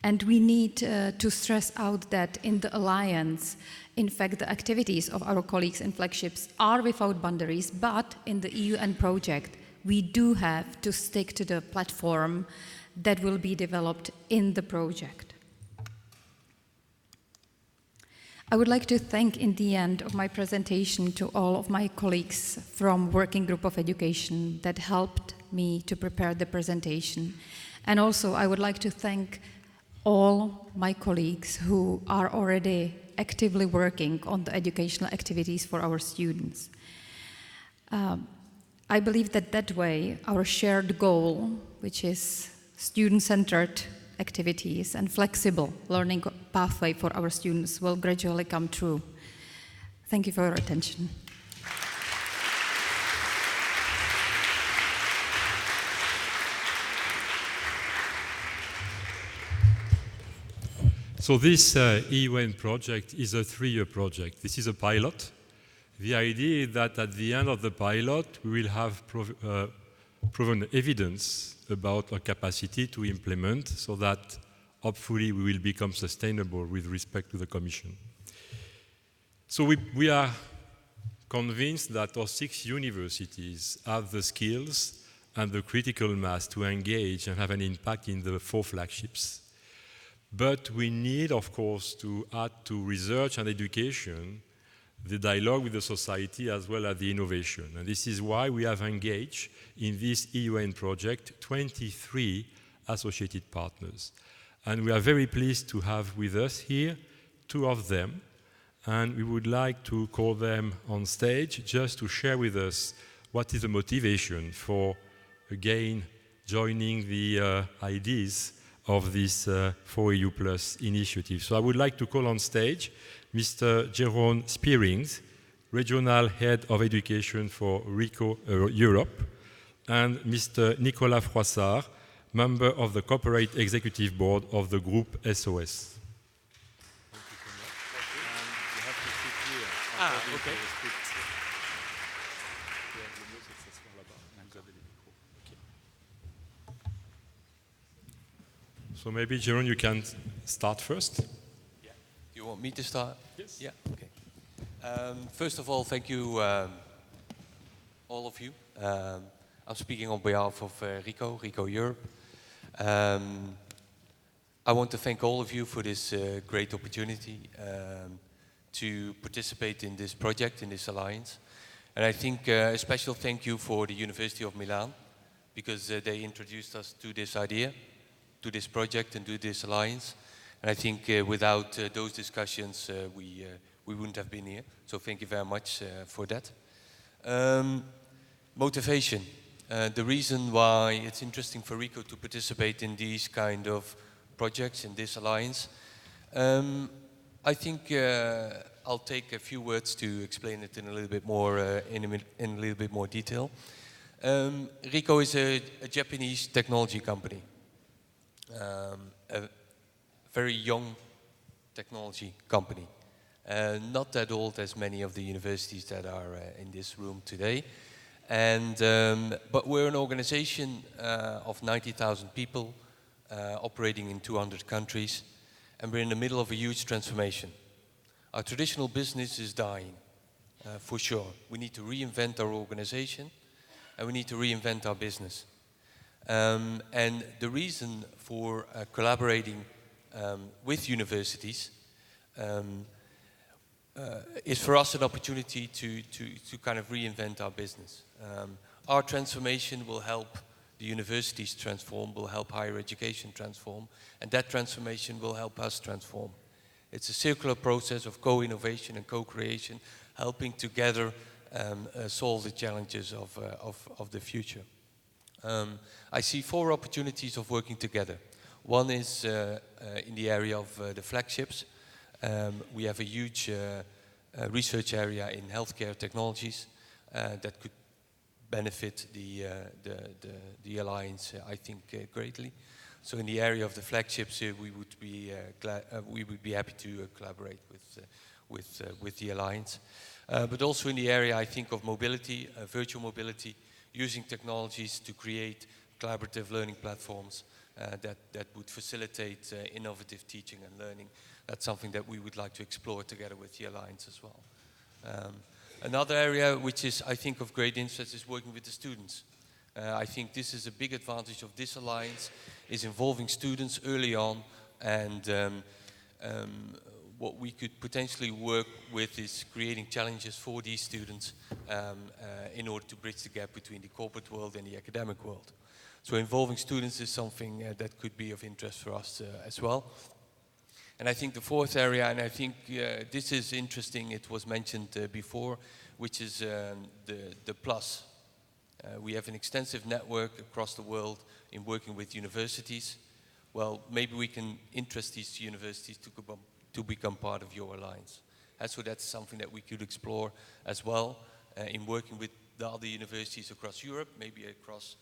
And we need to stress out that in the Alliance, in fact, the activities of our colleagues in Flagships are without boundaries, but in the EU project, we do have to stick to the platform that will be developed in the project. I would like to thank in the end of my presentation to all of my colleagues from Working Group of Education that helped me to prepare the presentation. And also I would like to thank all my colleagues who are already actively working on the educational activities for our students. I believe that that way our shared goal, which is student-centered activities and flexible learning pathway for our students will gradually come true. Thank you for your attention. So this EUN project is a 3-year project. This is a pilot. The idea is that at the end of the pilot, we will have proven evidence about our capacity to implement so that hopefully we will become sustainable with respect to the Commission. So we are convinced that our 6 universities have the skills and the critical mass to engage and have an impact in the 4 flagships. But we need, of course, to add to research and education the dialogue with the society as well as the innovation. And this is why we have engaged in this EUN project 23 associated partners. And we are very pleased to have with us here 2 of them. And we would like to call them on stage just to share with us what is the motivation for, again, joining the ideas of this 4EU Plus initiative. So I would like to call on stage Mr. Jeroen Spearings, Regional Head of Education for RICO Europe, and Mr. Nicolas Froissart, Member of the Corporate Executive Board of the Group SOS. Okay. So maybe, Jeroen, you can start first. Yeah. You want me to start? Yes. Yeah, okay. First of all, thank you, all of you. I'm speaking on behalf of RICO Europe. I want to thank all of you for this great opportunity to participate in this project, in this alliance. And I think a special thank you for the University of Milan, because they introduced us to this idea, to this project and to this alliance. And I think without those discussions, we wouldn't have been here. So thank you very much for that. Motivation. The reason why it's interesting for RICO to participate in these kind of projects, in this alliance, I think I'll take a few words to explain it in a little bit more, in a little bit more detail. RICO is a Japanese technology company. A very young technology company. Not that old as many of the universities that are in this room today. And, but we're an organization of 90,000 people operating in 200 countries, and we're in the middle of a huge transformation. Our traditional business is dying, for sure. We need to reinvent our organization, and we need to reinvent our business. And the reason for collaborating with universities is for us an opportunity to kind of reinvent our business. Our transformation will help the universities transform, will help higher education transform, and that transformation will help us transform. It's a circular process of co-innovation and co-creation, helping together solve the challenges of the future. I see 4 opportunities of working together. One is in the area of the flagships. We have a huge research area in healthcare technologies that could benefit the alliance, I think, greatly. So in the area of the flagships, we would be happy to collaborate with the alliance. But also in the area, I think, of mobility, virtual mobility, using technologies to create collaborative learning platforms that would facilitate innovative teaching and learning. That's something that we would like to explore together with the Alliance as well. Another area which is, I think, of great interest is working with the students. I think this is a big advantage of this Alliance, is involving students early on, and what we could potentially work with is creating challenges for these students in order to bridge the gap between the corporate world and the academic world. So involving students is something that could be of interest for us as well. And I think the 4th area, and I think this is interesting, it was mentioned before, which is the plus. We have an extensive network across the world in working with universities well, maybe we can interest these universities to become part of your alliance. So that's something that we could explore as well in working with the other universities across Europe, maybe across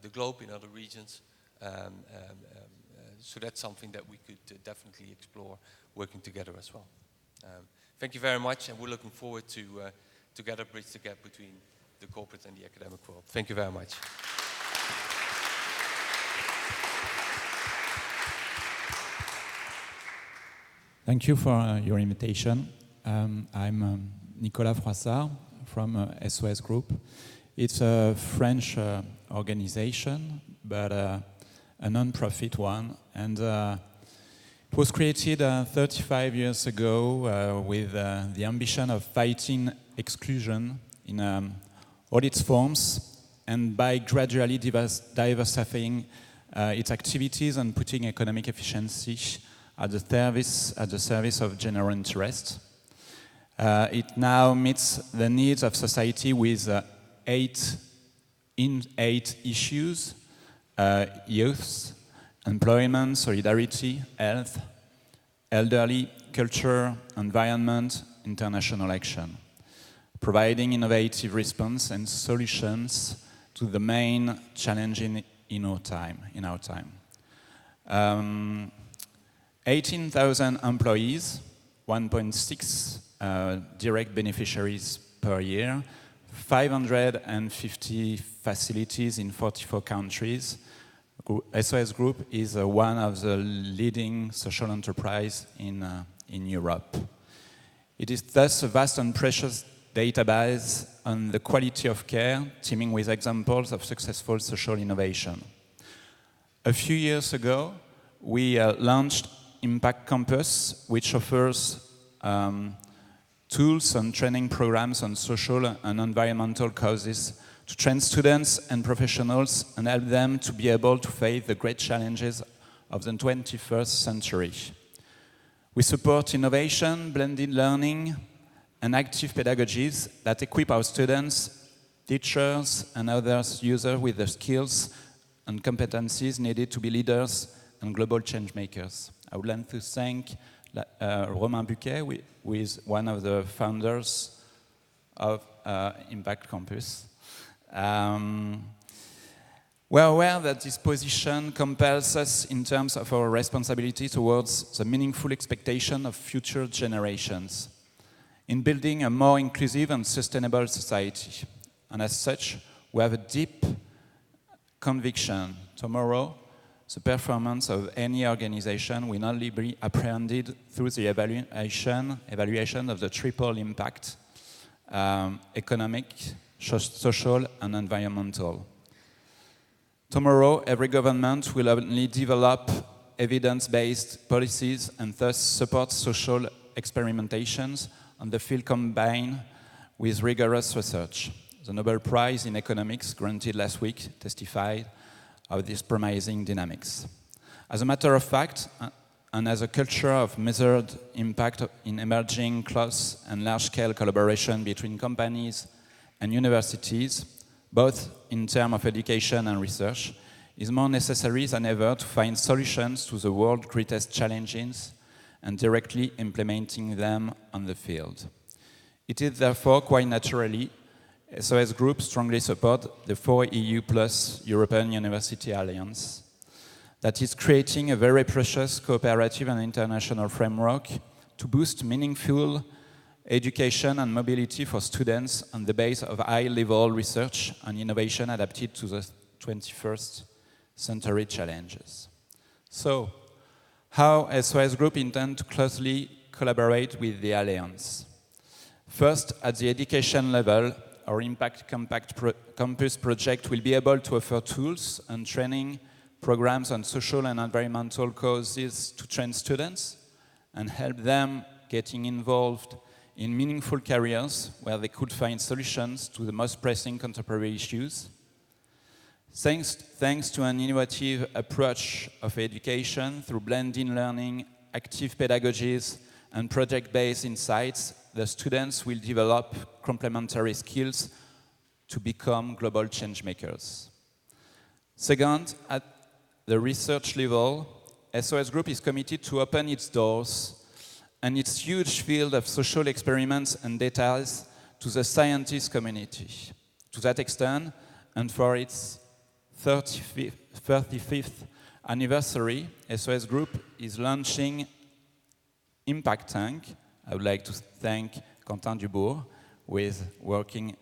the globe in other regions. So that's something that we could definitely explore working together as well. Thank you very much, and we're looking forward to together bridge the gap between the corporate and the academic world. Thank you very much. Thank you for your invitation. I'm Nicolas Froissart from Sos Group. It's a French organization, but a non-profit one, and it was created 35 years ago with the ambition of fighting exclusion in all its forms, and by gradually diversifying its activities and putting economic efficiency at the service of general interest. It now meets the needs of society with 8 issues: youth, employment, solidarity, health, elderly, culture, environment, international action, providing innovative response and solutions to the main challenges in our time. 18,000 employees, 1.6 direct beneficiaries per year, 550 facilities in 44 countries. Sos Group is one of the leading social enterprises in Europe. It is thus a vast and precious database on the quality of care, teeming with examples of successful social innovation. A few years ago, we launched Impact Campus, which offers tools and training programs on social and environmental causes to train students and professionals and help them to be able to face the great challenges of the 21st century. We support innovation, blended learning, and active pedagogies that equip our students, teachers, and other users with the skills and competencies needed to be leaders and global change makers. I would like to thank Romain Buquet, who is one of the founders of Impact Campus. We are aware that this position compels us in terms of our responsibility towards the meaningful expectation of future generations in building a more inclusive and sustainable society. And as such, we have a deep conviction tomorrow the performance of any organization will only be apprehended through the evaluation of the triple impact, economic, social, and environmental. Tomorrow, every government will only develop evidence-based policies and thus support social experimentations on the field combined with rigorous research. The Nobel Prize in Economics granted last week testified of these promising dynamics. As a matter of fact, and as a culture of measured impact in emerging close and large-scale collaboration between companies and universities, both in terms of education and research, is more necessary than ever to find solutions to the world's greatest challenges and directly implementing them on the field. It is therefore quite naturally Sos Group strongly support the 4EU plus European University Alliance that is creating a very precious cooperative and international framework to boost meaningful education and mobility for students on the base of high-level research and innovation adapted to the 21st century challenges. So, how Sos Group intend to closely collaborate with the Alliance? First, at the education level, our Impact Campus project will be able to offer tools and training programs on social and environmental causes to train students and help them getting involved in meaningful careers where they could find solutions to the most pressing contemporary issues. Thanks to an innovative approach of education through blended learning, active pedagogies, and project-based insights, the students will develop complementary skills to become global change makers. Second, at the research level, SOS Group is committed to open its doors and its huge field of social experiments and data to the scientist community. To that extent, and for its 35th anniversary, SOS Group is launching Impact Tank. I would like to thank Quentin Dubourg, who is working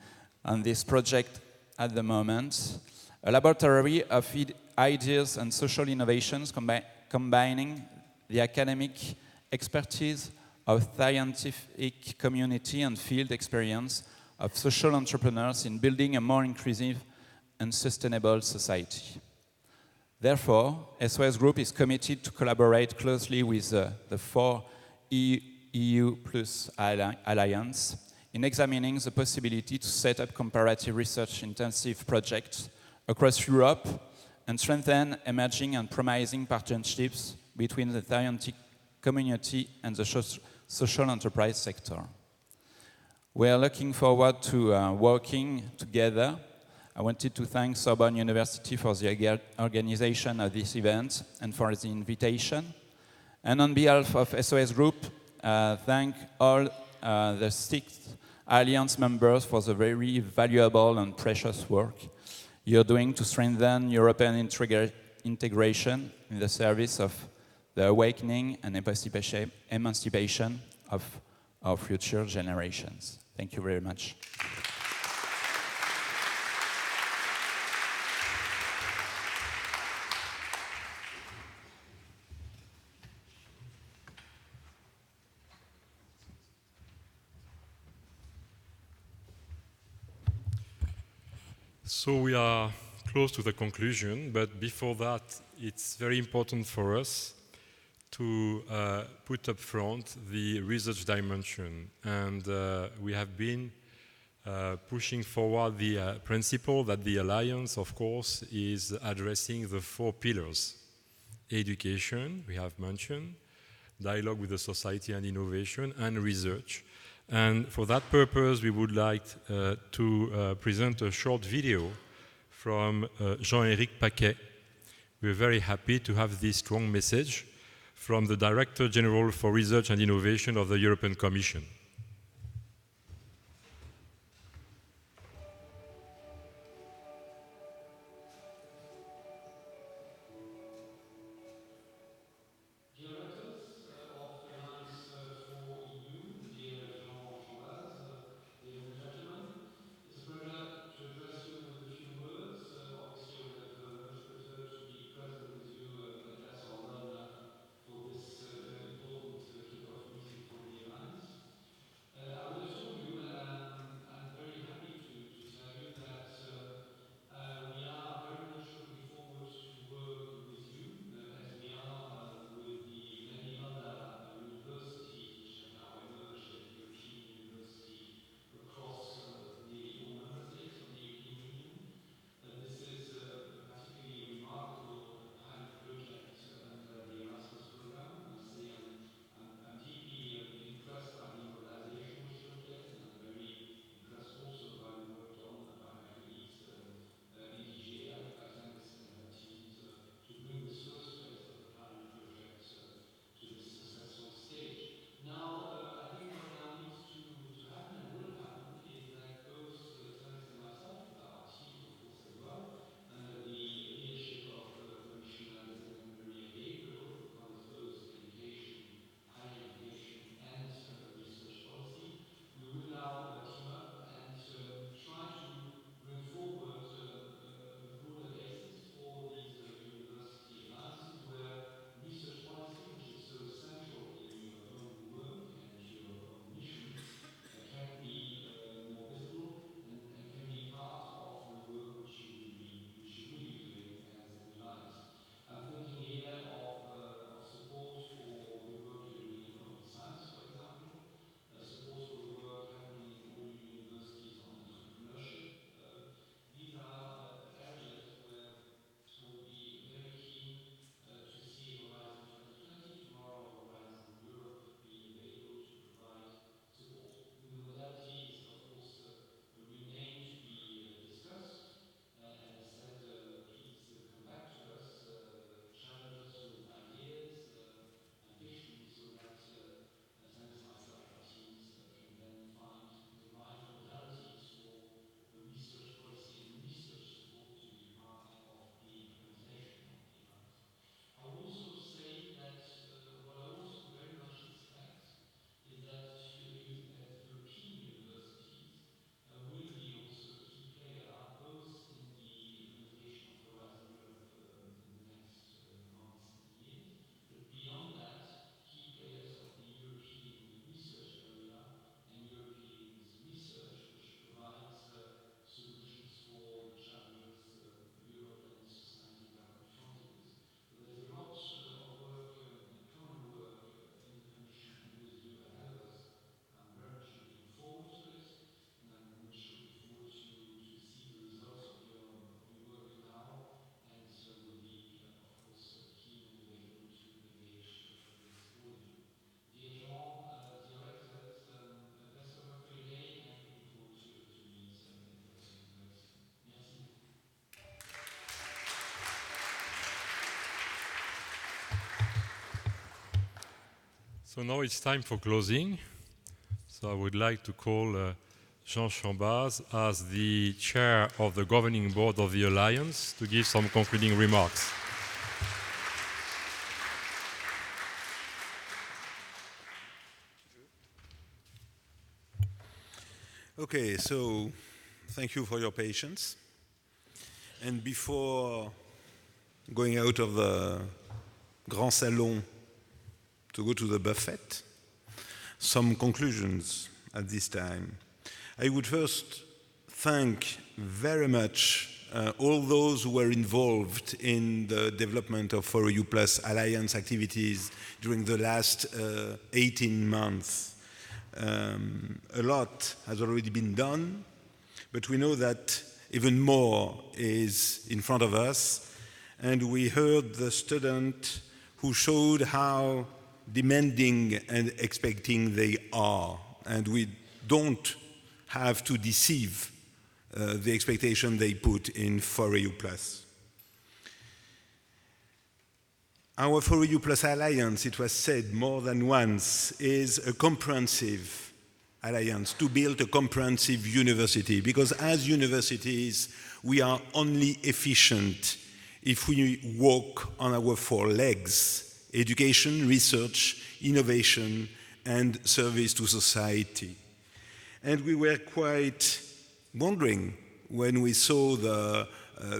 on this project at the moment, a laboratory of ideas and social innovations combining the academic expertise of scientific community and field experience of social entrepreneurs in building a more inclusive and sustainable society. Therefore, SOS Group is committed to collaborate closely with the 4 EU Plus Alliance in examining the possibility to set up comparative research-intensive projects across Europe and strengthen emerging and promising partnerships between the scientific community and the social enterprise sector. We are looking forward to working together. I wanted to thank Sorbonne University for the organization of this event and for the invitation. And on behalf of SOS Group, thank all the 6 Alliance members for the very valuable and precious work you're doing to strengthen European integration in the service of the awakening and emancipation of our future generations. Thank you very much. So we are close to the conclusion, but before that, it's very important for us to put up front the research dimension. And we have been pushing forward the principle that the Alliance, of course, is addressing the 4 pillars. Education, we have mentioned, dialogue with the society and innovation, and research. And for that purpose, we would like to present a short video from Jean-Éric Paquet. We're very happy to have this strong message from the Director General for Research and Innovation of the European Commission. So now it's time for closing. So I would like to call Jean Chambaz as the chair of the governing board of the Alliance to give some concluding remarks. Okay, so thank you for your patience. And before going out of the Grand Salon to go to the buffet, some conclusions at this time. I would first thank very much all those who were involved in the development of For EU Plus Alliance activities during the last 18 months. A lot has already been done, but we know that even more is in front of us, and we heard the student who showed how demanding and expecting they are, and we don't have to deceive the expectation they put in For EU Plus. Our For EU Plus Alliance, it was said more than once, is a comprehensive alliance to build a comprehensive university, because as universities, we are only efficient if we walk on our four legs: education, research, innovation, and service to society. And we were quite wondering when we saw the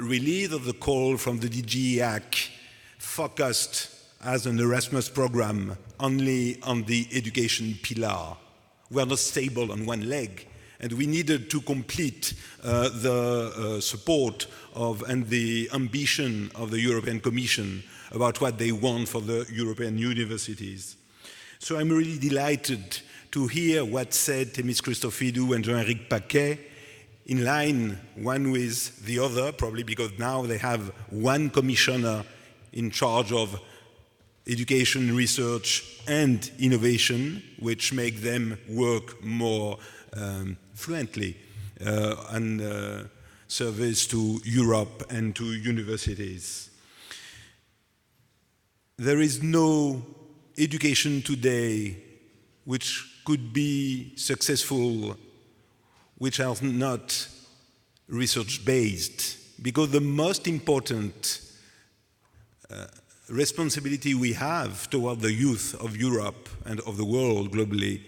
release of the call from the DG EAC, focused as an Erasmus program only on the education pillar. We are not stable on one leg, and we needed to complete the support of and the ambition of the European Commission about what they want for the European universities. So I'm really delighted to hear what said Thémis Christophidou and Jean-Éric Paquet, in line one with the other, probably because now they have one commissioner in charge of education, research, and innovation, which make them work more fluently and service to Europe and to universities. There is no education today which could be successful which are not research-based, because the most important responsibility we have toward the youth of Europe and of the world globally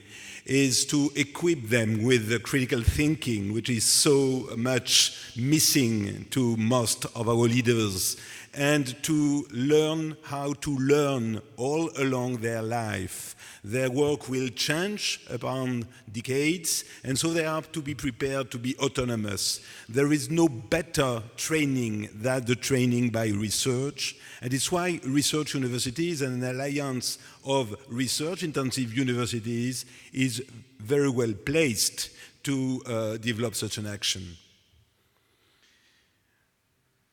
is to equip them with the critical thinking, which is so much missing to most of our leaders, and to learn how to learn all along their life. Their work will change upon decades, and so they have to be prepared to be autonomous. There is no better training than the training by research, and it's why research universities and an alliance of research-intensive universities is very well placed to develop such an action.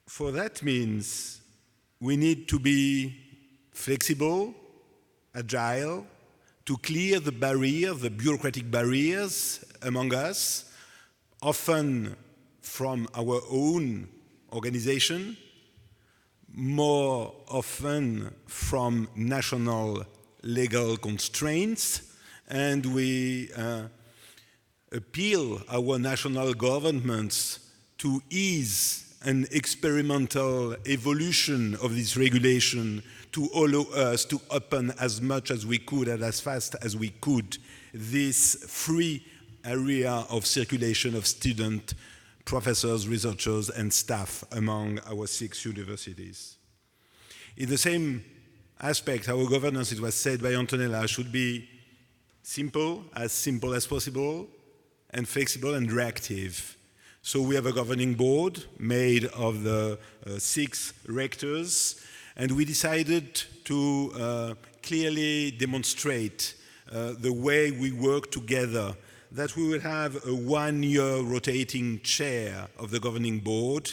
For that means we need to be flexible, agile, to clear the barriers, the bureaucratic barriers among us, often from our own organization, more often from national legal constraints, and we appeal our national governments to ease an experimental evolution of this regulation to allow us to open as much as we could and as fast as we could this free area of circulation of students, professors, researchers, and staff among our 6 universities. In the same aspect, our governance, it was said by Antonella, should be simple as possible, and flexible and reactive. So we have a governing board made of the 6 rectors, and we decided to clearly demonstrate the way we work together, that we will have a 1-year rotating chair of the governing board,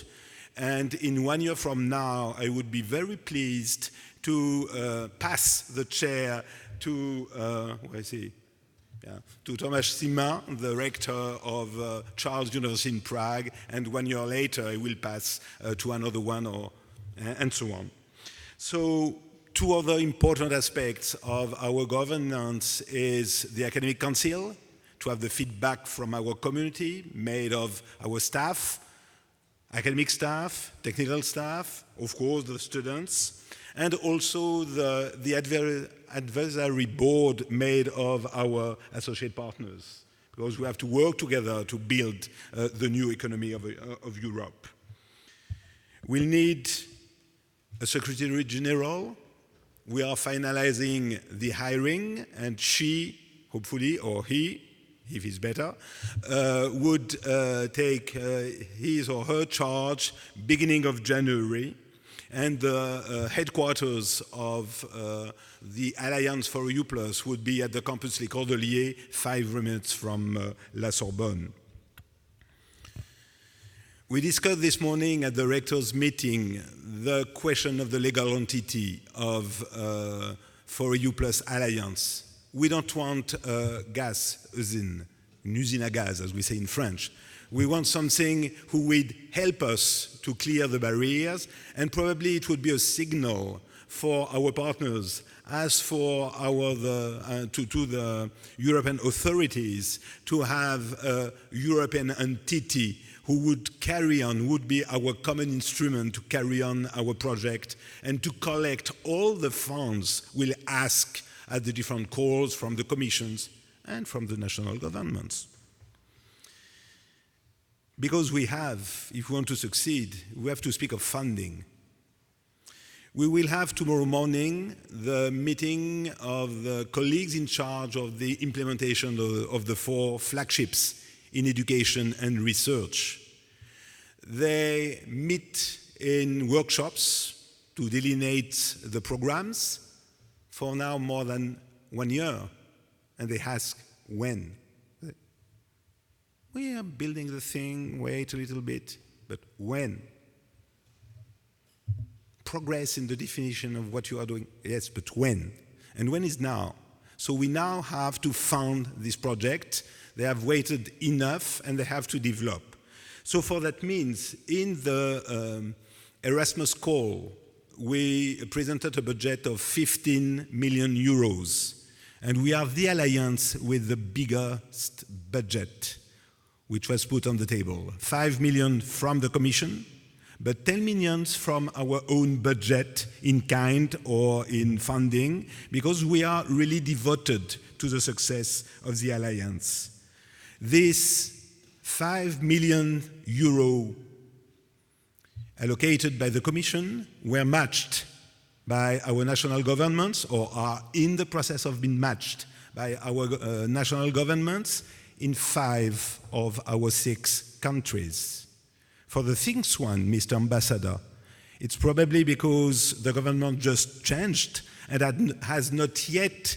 and in 1 year from now, I would be very pleased to pass the chair to, to Tomasz Sima, the rector of Charles University in Prague, and 1 year later I will pass to another one, and so on. So two other important aspects of our governance is the academic council, to have the feedback from our community made of our staff, academic staff, technical staff, of course the students, and also the advisory board made of our associate partners, because we have to work together to build the new economy of Europe. We'll need a Secretary General. We are finalizing the hiring, and she, hopefully, or he, if he's better, would take his or her charge beginning of January, and the headquarters of the Alliance for EU Plus would be at the campus Les Cordeliers, 5 minutes from La Sorbonne. We discussed this morning at the rectors' meeting the question of the legal entity of For EU Plus Alliance. We don't want a gas usine, une usine à gaz, as we say in French. We want something who would help us to clear the barriers, and probably it would be a signal for our partners, as for to the European authorities, to have a European entity who would carry on, would be our common instrument to carry on our project and to collect all the funds we'll ask at the different calls from the commissions and from the national governments. Because we have, if we want to succeed, we have to speak of funding. We will have tomorrow morning the meeting of the colleagues in charge of the implementation of the 4 flagships in education and research. They meet in workshops to delineate the programs for now more than 1 year, and they ask when. We are building the thing, wait a little bit, but when? Progress in the definition of what you are doing, yes, but when? And when is now? So we now have to fund this project. They have waited enough and they have to develop. So for that means, in the Erasmus call, we presented a budget of 15 million euros. And we are the alliance with the biggest budget, which was put on the table. 5 million from the Commission, but 10 million from our own budget in kind or in funding, because we are really devoted to the success of the alliance. This 5 million euro allocated by the Commission were matched by our national governments, or are in the process of being matched by our national governments in 5 of our 6 countries. For the sixth one, Mr. Ambassador, it's probably because the government just changed and has not yet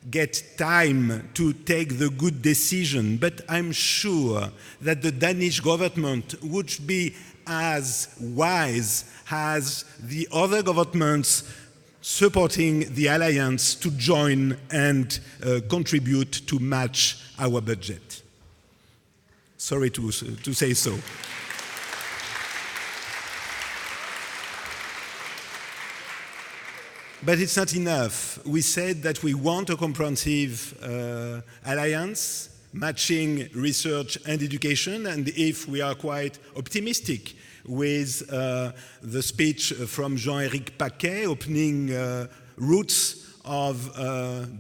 get time to take the good decision, but I'm sure that the Danish government would be as wise as the other governments supporting the alliance to join and contribute to match our budget. Sorry to say so. But it's not enough. We said that we want a comprehensive alliance, matching research and education, and if we are quite optimistic with the speech from Jean-Éric Paquet, opening routes of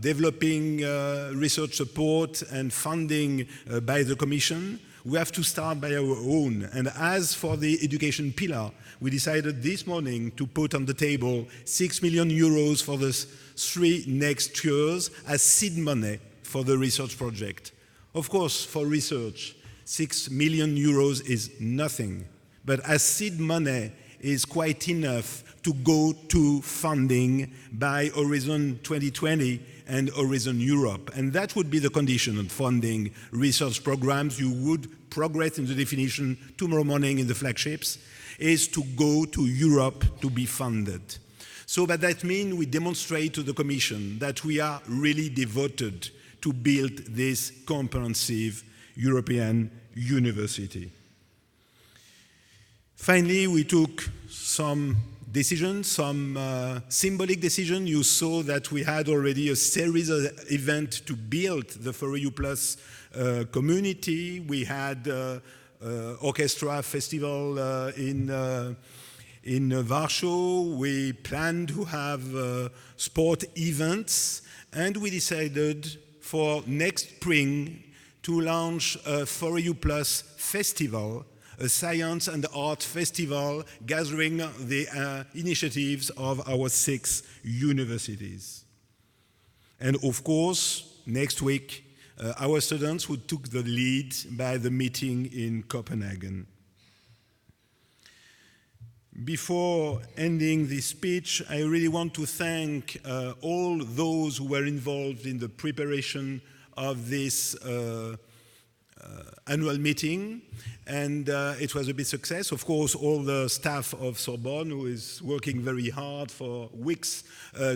developing research support and funding by the Commission, we have to start by our own. And as for the education pillar, we decided this morning to put on the table 6 million euros for the 3 next years as seed money for the research project. Of course, for research, 6 million euros is nothing, but as seed money is quite enough to go to funding by Horizon 2020 and Horizon Europe. And that would be the condition of funding research programs. You would progress in the definition tomorrow morning in the flagships, is to go to Europe to be funded. So by that means we demonstrate to the Commission that we are really devoted to build this comprehensive European university. Finally, we took some decisions, some symbolic decisions. You saw that we had already a series of events to build the For You Plus community. We had orchestra festival in Warsaw. We planned to have sport events, and we decided for next spring to launch a For You Plus festival, a science and art festival gathering the initiatives of our 6 universities. And of course, next week, our students who took the lead by the meeting in Copenhagen. Before ending this speech, I really want to thank all those who were involved in the preparation of this annual meeting, and it was a big success. Of course, all the staff of Sorbonne, who is working very hard for weeks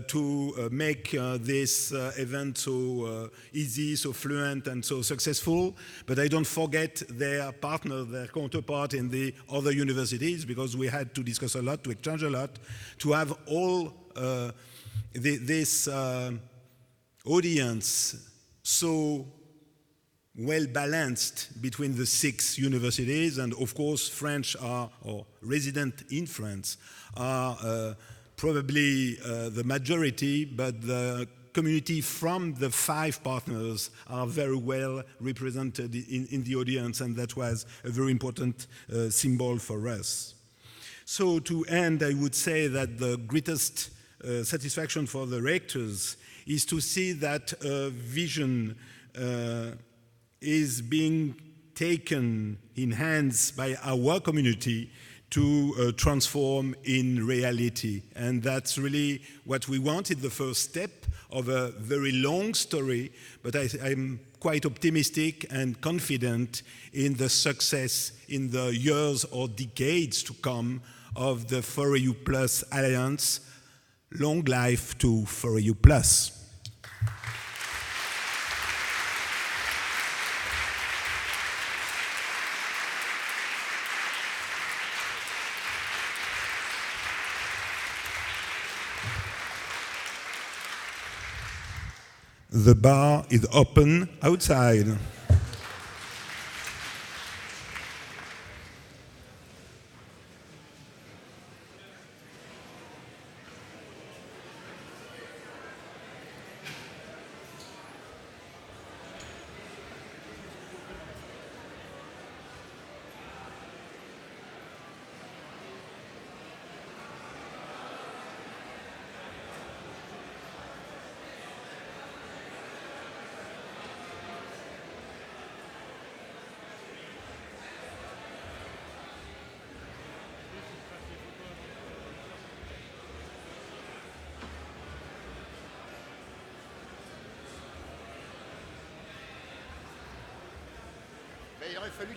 to make this event so easy, so fluent, and so successful. But I don't forget their partner, their counterpart in the other universities, because we had to discuss a lot, to exchange a lot, to have all this audience so well balanced between the 6 universities, and of course French are, or resident in France, are probably the majority, but the community from the 5 partners are very well represented in the audience, and that was a very important symbol for us. So to end, I would say that the greatest satisfaction for the rectors is to see that vision is being taken in hands by our community to transform in reality. And that's really what we wanted, the first step of a very long story, but I'm quite optimistic and confident in the success in the years or decades to come of the For You Plus Alliance. Long life to For You Plus. The bar is open outside. Il aurait fallu